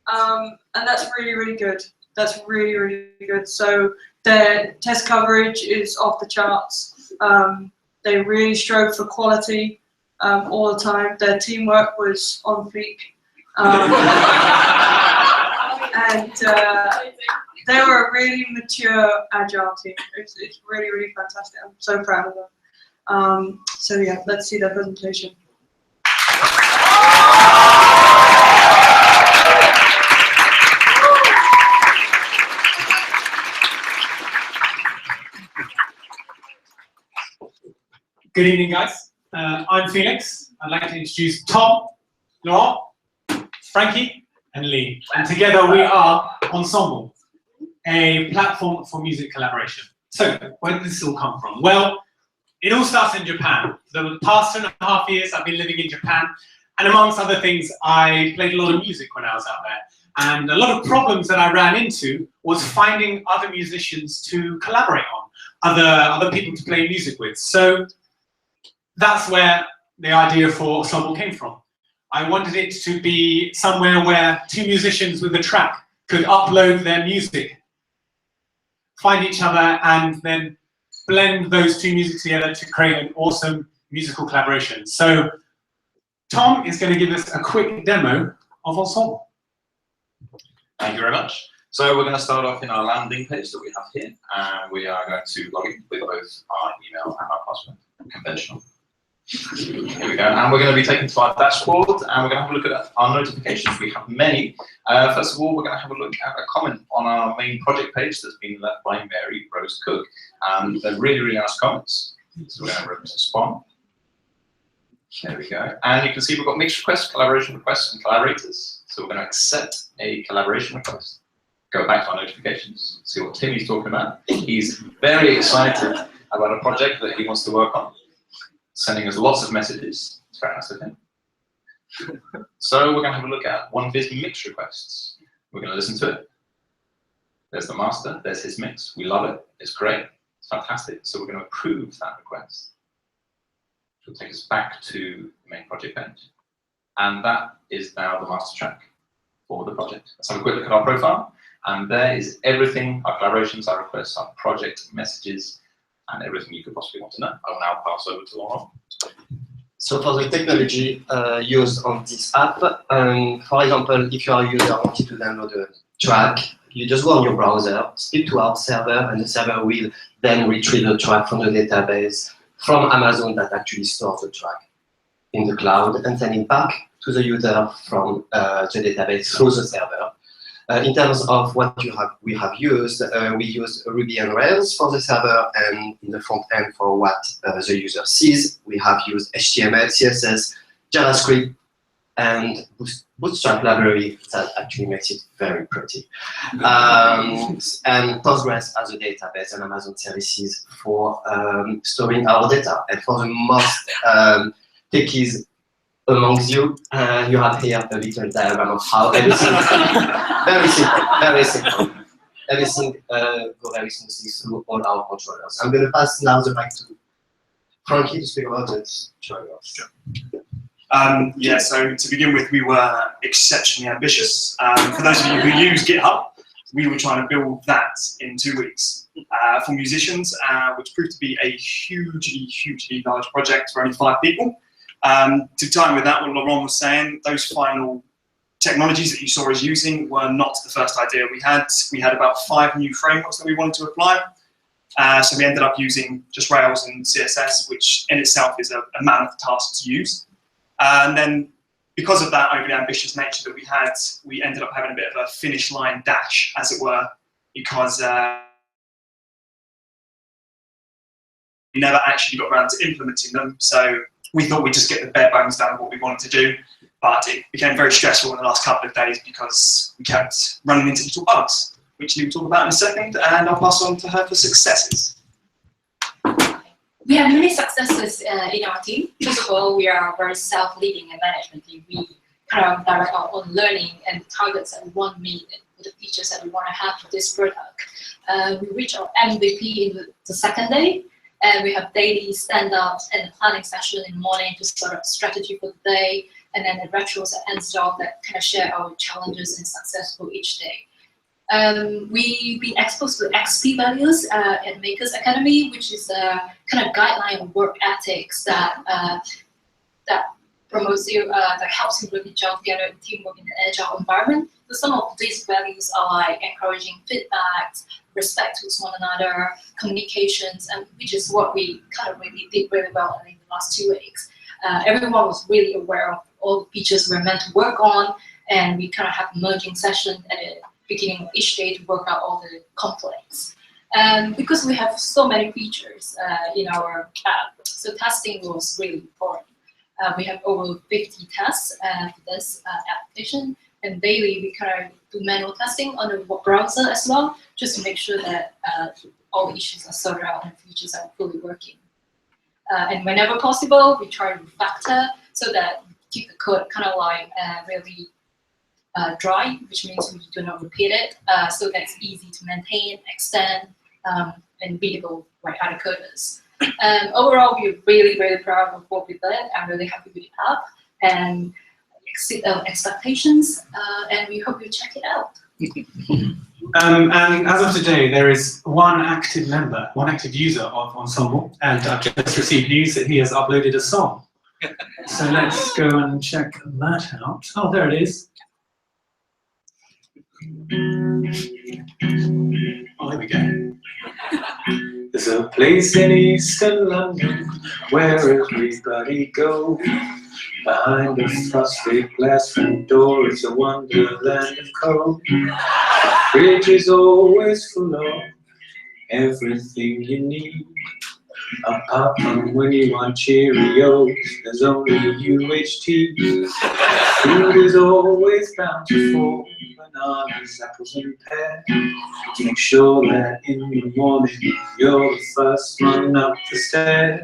and that's really, really good. That's really, really good. So their test coverage is off the charts. They really strove for quality all the time. Their teamwork was on fleek. And They were a really mature, agile team. It's really, really fantastic. I'm so proud of them. So yeah, let's see their presentation. Good evening, guys. I'm Felix. I'd like to introduce Tom, Laurent, Frankie, and Lee. And together we are Ensemble, a platform for music collaboration. So, where did this all come from? Well, it all starts in Japan. For the past 2.5 years, I've been living in Japan. And amongst other things, I played a lot of music when I was out there. And a lot of problems that I ran into was finding other musicians to collaborate on, other people to play music with. So that's where the idea for Ensemble came from. I wanted it to be somewhere where two musicians with a track could upload their music, find each other, and then blend those two music together to create an awesome musical collaboration. So Tom is going to give us a quick demo of Ensemble. Thank you very much. So we're going to start off in our landing page that we have here, and we are going to log in with both our email and our password, conventional. Here we go, and we're going to be taken to our dashboard, and we're going to have a look at our notifications. We have many. First of all, we're going to have a look at a comment on our main project page that's been left by Mary Rose Cook. They're really, really nice comments. So we're going to respond. There we go. And you can see we've got mixed requests, collaboration requests, and collaborators. So we're going to accept a collaboration request. Go back to our notifications, see what Timmy's talking about. He's very excited about a project that he wants to work on, sending us lots of messages. It's very nice of him. So we're going to have a look at one of his mix requests. We're going to listen to it. There's the master, there's his mix. We love it, it's great, it's fantastic. So we're going to approve that request, which will take us back to the main project page. And that is now the master track for the project. Let's have a quick look at our profile. And there is everything, our collaborations, our requests, our project messages, and everything you could possibly want to know. I will now pass over to Laurent. So for the technology used on this app, for example, if you are a user wanting to download a track, you just go on your browser, speak to our server, and the server will then retrieve the track from the database from Amazon that actually stores the track in the cloud and send it back to the user from the database through the server. In terms of what we have used, we use Ruby on Rails for the server, and in the front end for what the user sees, we have used HTML, CSS, JavaScript, and Bootstrap library that actually makes it very pretty. And Postgres as a database and Amazon services for storing our data. And for the most techies amongst you, you have here a little diagram of how everything, very simple. Everything goes very smoothly through all our controllers. I'm going to pass now the mic to Frankie to speak about it. Yeah, so to begin with, we were exceptionally ambitious. For those of you who use GitHub, we were trying to build that in 2 weeks. For musicians, which proved to be a hugely large project for only 5 people. To time with that, what Laurent was saying, those final technologies that you saw us using were not the first idea we had. We had about 5 new frameworks that we wanted to apply. So we ended up using just Rails and CSS, which in itself is a mammoth task to use. And then because of that overly ambitious nature that we had, we ended up having a bit of a finish line dash, as it were, because we never actually got around to implementing them. So we thought we'd just get the bare bones down of what we wanted to do, but it became very stressful in the last couple of days because we kept running into little bugs, which we'll talk about in a second, and I'll pass on to her for successes. We have many successes in our team. First of all, we are a very self-leading and management team. We kind of direct our own learning and targets that we want to meet and the features that we want to have for this product. We reach our MVP in the second day, and we have daily stand-ups and planning session in the morning to sort of strategy for the day, and then the retros that ends it off that kind of share our challenges and success for each day. We've been exposed to XP values at Makers Academy, which is a kind of guideline of work ethics that promotes you, that helps you really gel together in teamwork in an agile environment. So some of these values are like encouraging feedback, respect with one another, communications, and which is what we kind of really did really well in the last 2 weeks. Everyone was really aware of all the features we're meant to work on, and we kind of have a merging session at the beginning of each day to work out all the conflicts. And because we have so many features in our app, so testing was really important. We have over 50 tests for this application, and daily we kind of do manual testing on the browser as well, just to make sure that all the issues are sorted out and features are fully working. And whenever possible, we try to refactor so that we keep the code kind of like really dry, which means we do not repeat it, so that it's easy to maintain, extend, and readable by other coders. Overall, we're really, really proud of what we did. I'm really happy with the app and exceed expectations, and we hope you check it out. And as of today, there is one active member, one active user of Ensemble, and I've just received news that he has uploaded a song. So let's go and check that out. Oh, there it is. Oh, there we go. There's a place in Eastern London where everybody goes. Behind a frosted glass front door is a wonderland of code. The fridge is always full of everything you need. Apart from when you want Cheerios, there's only UHT. Food is always bountiful, bananas, apples and pears. Make sure that in the morning you're the first one up the stairs.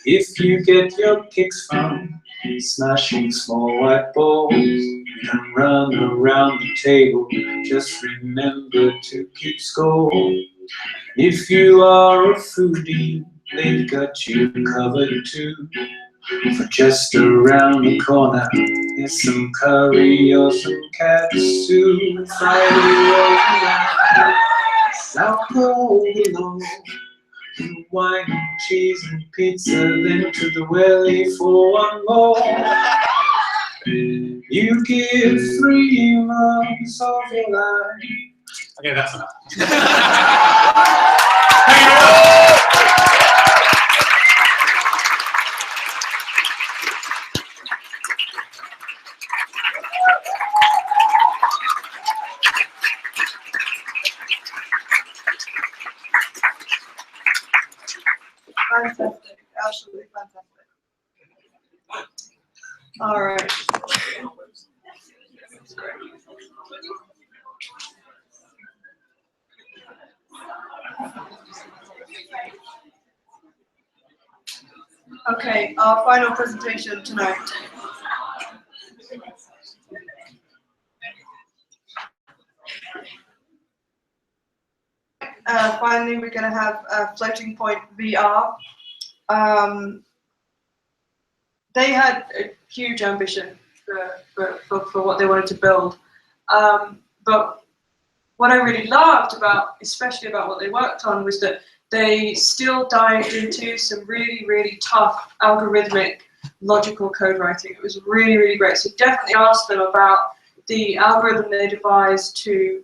If you get your kicks from smashing small white balls, you can run around the table, just remember to keep score. If you are a foodie, they've got you covered too. For just around the corner, there's some curry or some katsu. Friday rolls around, South roll below. Wine and cheese and pizza, then to the welly for one more. You give 3 months of your life. Okay, that's enough. Fantastic, absolutely fantastic. All right. Okay, our final presentation tonight. Finally, we're going to have Floating Point VR. They had a huge ambition for what they wanted to build. But what I really loved about, especially about what they worked on, was that they still dived into some really, really tough algorithmic logical code writing. It was really, really great. So definitely ask them about the algorithm they devised to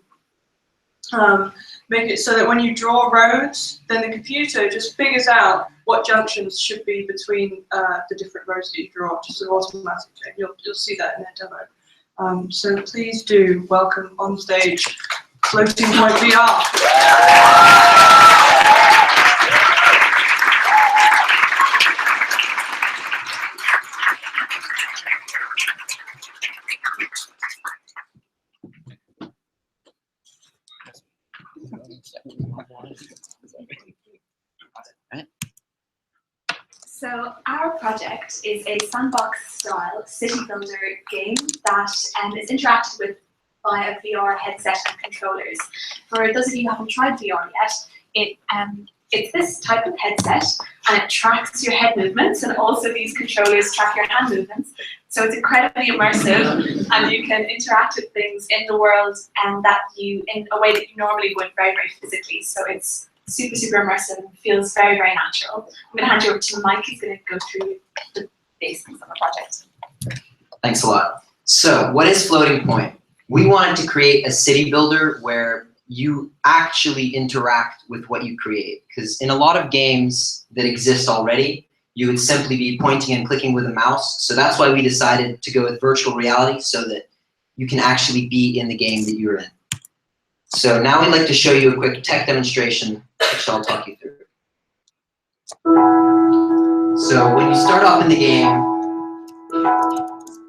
make it so that when you draw roads, then the computer just figures out what junctions should be between the different roads that you draw, just sort of automatically. You'll see that in their demo. So please do welcome on stage Floating Point VR. So our project is a sandbox-style city builder game that is interacted with by a VR headset and controllers. For those of you who haven't tried VR yet, it's this type of headset, and it tracks your head movements, and also these controllers track your hand movements. So it's incredibly immersive, and you can interact with things in the world and that you in a way that you normally would very, very physically. So it's super, super immersive and feels very, very natural. I'm going to hand you over to Mike. He's going to go through the these things on the project. Thanks a lot. So what is Floating Point? We wanted to create a city builder where you actually interact with what you create. Because in a lot of games that exist already, you would simply be pointing and clicking with a mouse. So that's why we decided to go with virtual reality so that you can actually be in the game that you're in. So now we'd like to show you a quick tech demonstration, which I'll talk you through. So when you start off in the game,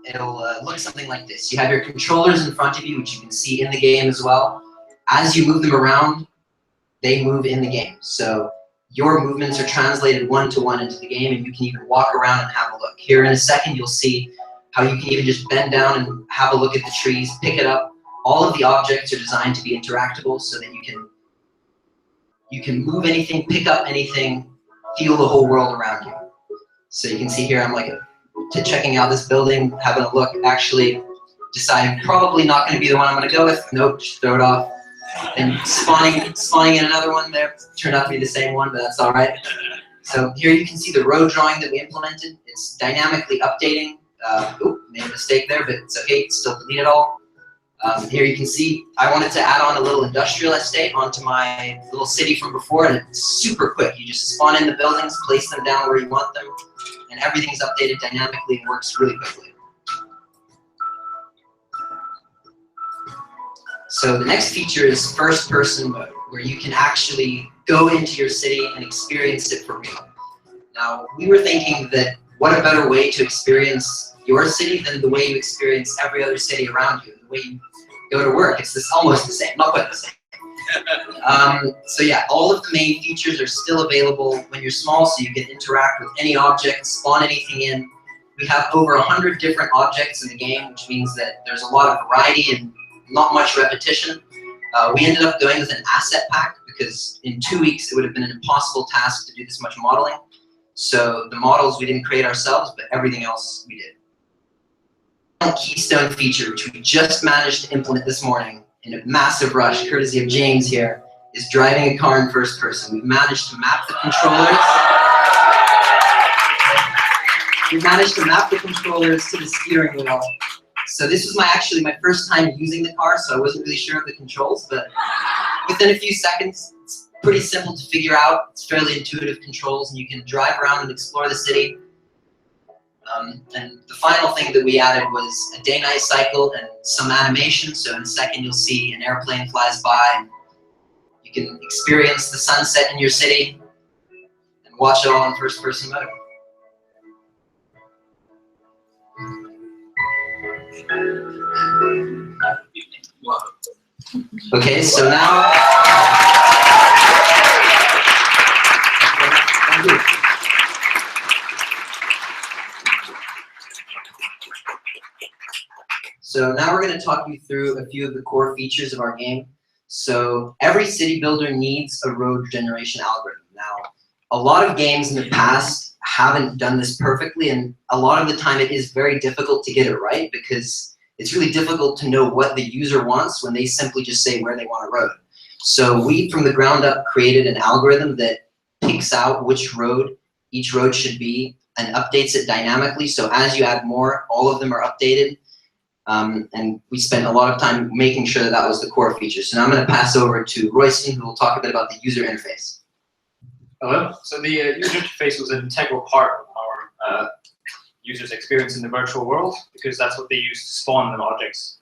it'll look something like this. You have your controllers in front of you, which you can see in the game as well. As you move them around, they move in the game. So your movements are translated one-to-one into the game, and you can even walk around and have a look. Here in a second, you'll see how you can even just bend down and have a look at the trees, pick it up. All of the objects are designed to be interactable so that you can move anything, pick up anything, feel the whole world around you. So you can see here, I'm like checking out this building, having a look, actually deciding probably not going to be the one I'm going to go with. Nope, just throw it off. And spawning in another one there turned out to be the same one, but that's all right. So here you can see the road drawing that we implemented. It's dynamically updating. Made a mistake there, but it's okay. Still delete it all. Here you can see I wanted to add on a little industrial estate onto my little city from before, and it's super quick. You just spawn in the buildings, place them down where you want them, and everything's updated dynamically and works really quickly. So the next feature is first-person mode, where you can actually go into your city and experience it for real. Now, we were thinking that what a better way to experience your city than the way you experience every other city around you, the way you go to work. It's almost the same, not quite the same. So yeah, all of the main features are still available when you're small, so you can interact with any object, spawn anything in. We have over 100 different objects in the game, which means that there's a lot of variety and not much repetition. We ended up going with an asset pack because in 2 weeks it would have been an impossible task to do this much modeling. So the models we didn't create ourselves, but everything else we did. The keystone feature, which we just managed to implement this morning in a massive rush, courtesy of James here, is driving a car in first person. We've managed to map the controllers. We've managed to map the controllers to the steering wheel. So this was actually my first time using the car, so I wasn't really sure of the controls, but within a few seconds, it's pretty simple to figure out. It's fairly intuitive controls, and you can drive around and explore the city. And the final thing that we added was a day-night cycle and some animation. So in a second, you'll see an airplane flies by, and you can experience the sunset in your city and watch it all in first-person mode. Okay, so now, thank you. So now we're going to talk you through a few of the core features of our game. So every city builder needs a road generation algorithm. Now, a lot of games in the past haven't done this perfectly, and a lot of the time it is very difficult to get it right because it's really difficult to know what the user wants when they simply just say where they want a road. So we, from the ground up, created an algorithm that picks out which road each road should be and updates it dynamically. So as you add more, all of them are updated. And we spent a lot of time making sure that that was the core feature. So now I'm going to pass over to Royston, who will talk a bit about the user interface. Hello. So the user interface was an integral part of our users' experience in the virtual world, because that's what they use to spawn the objects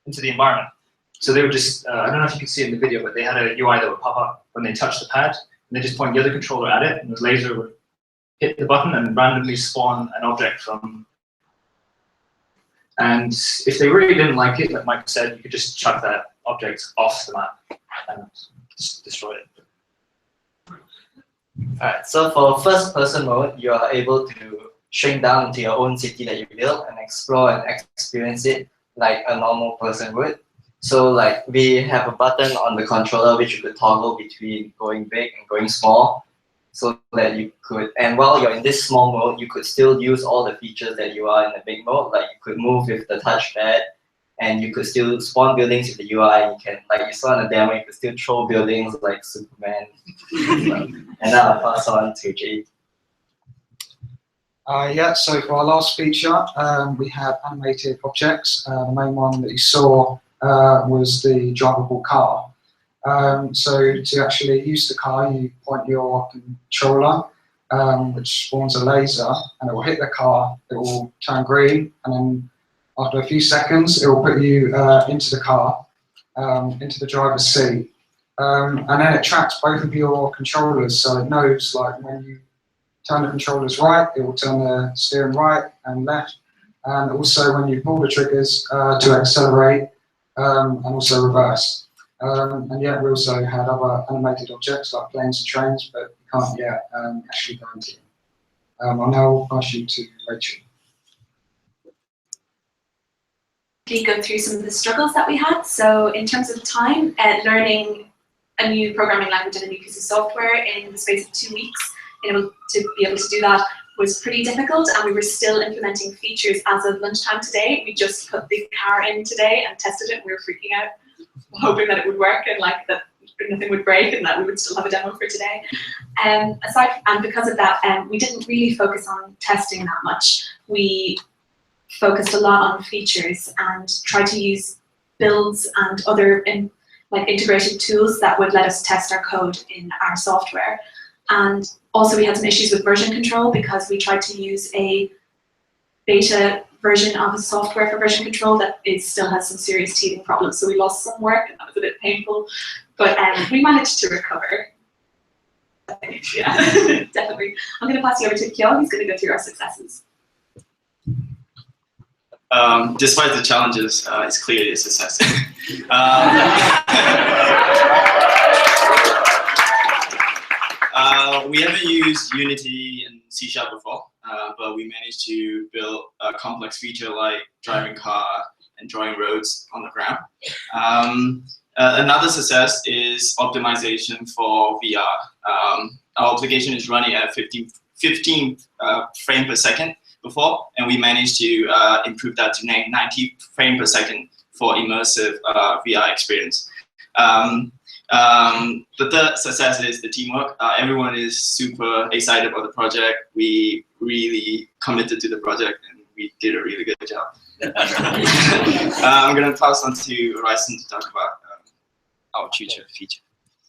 into the environment. So they would just, I don't know if you can see it in the video, but they had a UI that would pop up when they touched the pad, and they just point the other controller at it, and the laser would hit the button and randomly spawn an object from. And if they really didn't like it, like Mike said, you could just chuck that object off the map and just destroy it. Alright, so for first person mode, you are able to shrink down into your own city that you built and explore and experience it like a normal person would. So like we have a button on the controller which you could toggle between going big and going small, so that you could, and while you're in this small mode, you could still use all the features that you are in the big mode. Like you could move with the touchpad, and you could still spawn buildings with the UI, and you can, like you saw in the demo, you could still throw buildings like Superman. And now I'll pass on to Jay. Yeah, so for our last feature, we have animated objects. The main one that you saw was the drivable car. So to actually use the car, you point your controller, which spawns a laser, and it will hit the car, it will turn green, and then after a few seconds, it will put you into the car, into the driver's seat. And then it tracks both of your controllers, so it knows like when you turn the controllers right, it will turn the steering right and left, and also when you pull the triggers to accelerate and also reverse. And yet we also had other animated objects like planes and trains, but we can't yet actually go into them. I'll now pass you to Rachel. Go through some of the struggles that we had. So in terms of time, learning a new programming language and a new piece of software in the space of 2 weeks, to be able to do that was pretty difficult, and we were still implementing features as of lunchtime today. We just put the car in today and tested it, and we were freaking out, hoping that it would work and like that nothing would break and that we would still have a demo for today. And because of that, we didn't really focus on testing that much. We focused a lot on features and tried to use builds and other integrated tools that would let us test our code in our software. And also we had some issues with version control because we tried to use a beta version of a software for version control that still has some serious teething problems. So we lost some work, and that was a bit painful, but we managed to recover. Yeah, definitely. I'm going to pass you over to Kyo. He's going to go through our successes. Despite the challenges, it's clearly a success. We haven't used Unity and C# before, but we managed to build a complex feature like driving car and drawing roads on the ground. Another success is optimization for VR. Our application is running at 15 frames per second before, and we managed to improve that to 90 frames per second for immersive VR experience. The third success is the teamwork. Everyone is super excited about the project. We really committed to the project, and we did a really good job. I'm going to pass on to Ryson to talk about our future feature.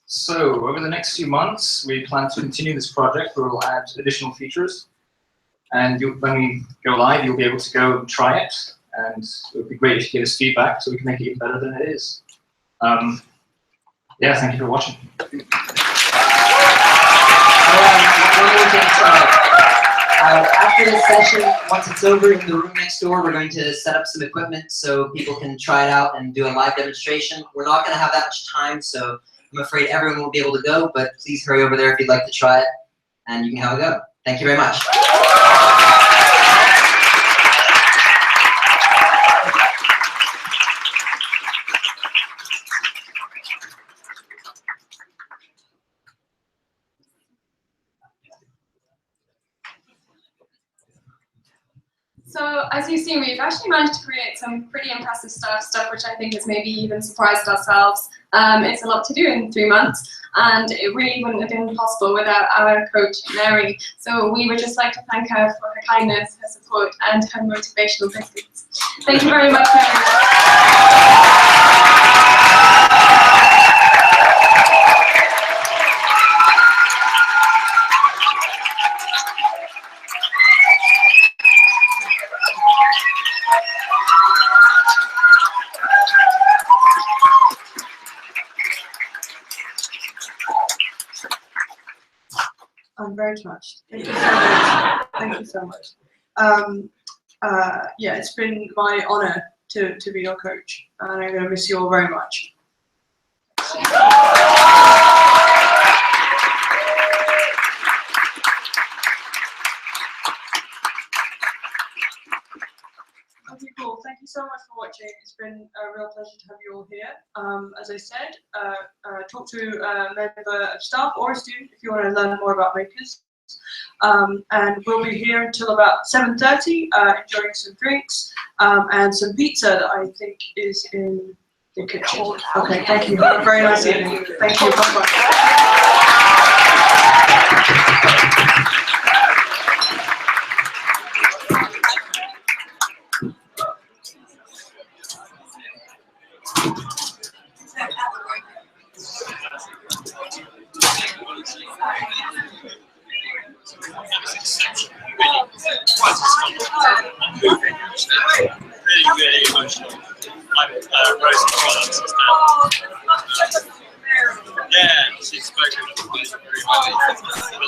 So over the next few months, we plan to continue this project where we'll add additional features. And when we go live, you'll be able to go and try it. And it would be great if you give us feedback so we can make it even better than it is. Yeah, thank you for watching. One more thing, after this session, once it's over in the room next door, we're going to set up some equipment so people can try it out and do a live demonstration. We're not going to have that much time, so I'm afraid everyone won't be able to go, but please hurry over there if you'd like to try it, and you can have a go. Thank you very much. So as you've seen, we've actually managed to create some pretty impressive stuff which I think has maybe even surprised ourselves. It's a lot to do in 3 months, and it really wouldn't have been possible without our coach, Mary. So we would just like to thank her for her kindness, her support, and her motivational biscuits. Thank you very much, Mary. I'm very touched. Thank you so much. Thank you so much. Yeah, it's been my honor to be your coach, and I'm going to miss you all very much. Okay, cool. Thank you so much for watching. It's been a real pleasure to have you all here. As I said, talk to a member of staff or a student if you want to learn more about Makers. And we'll be here until about 7:30, enjoying some drinks and some pizza that I think is in the kitchen. Okay, thank you. Have a very nice evening. Thank you. Bye-bye. quite moving, actually. Really emotional. Rosie Collins is now. Yeah, she's spoken very highly.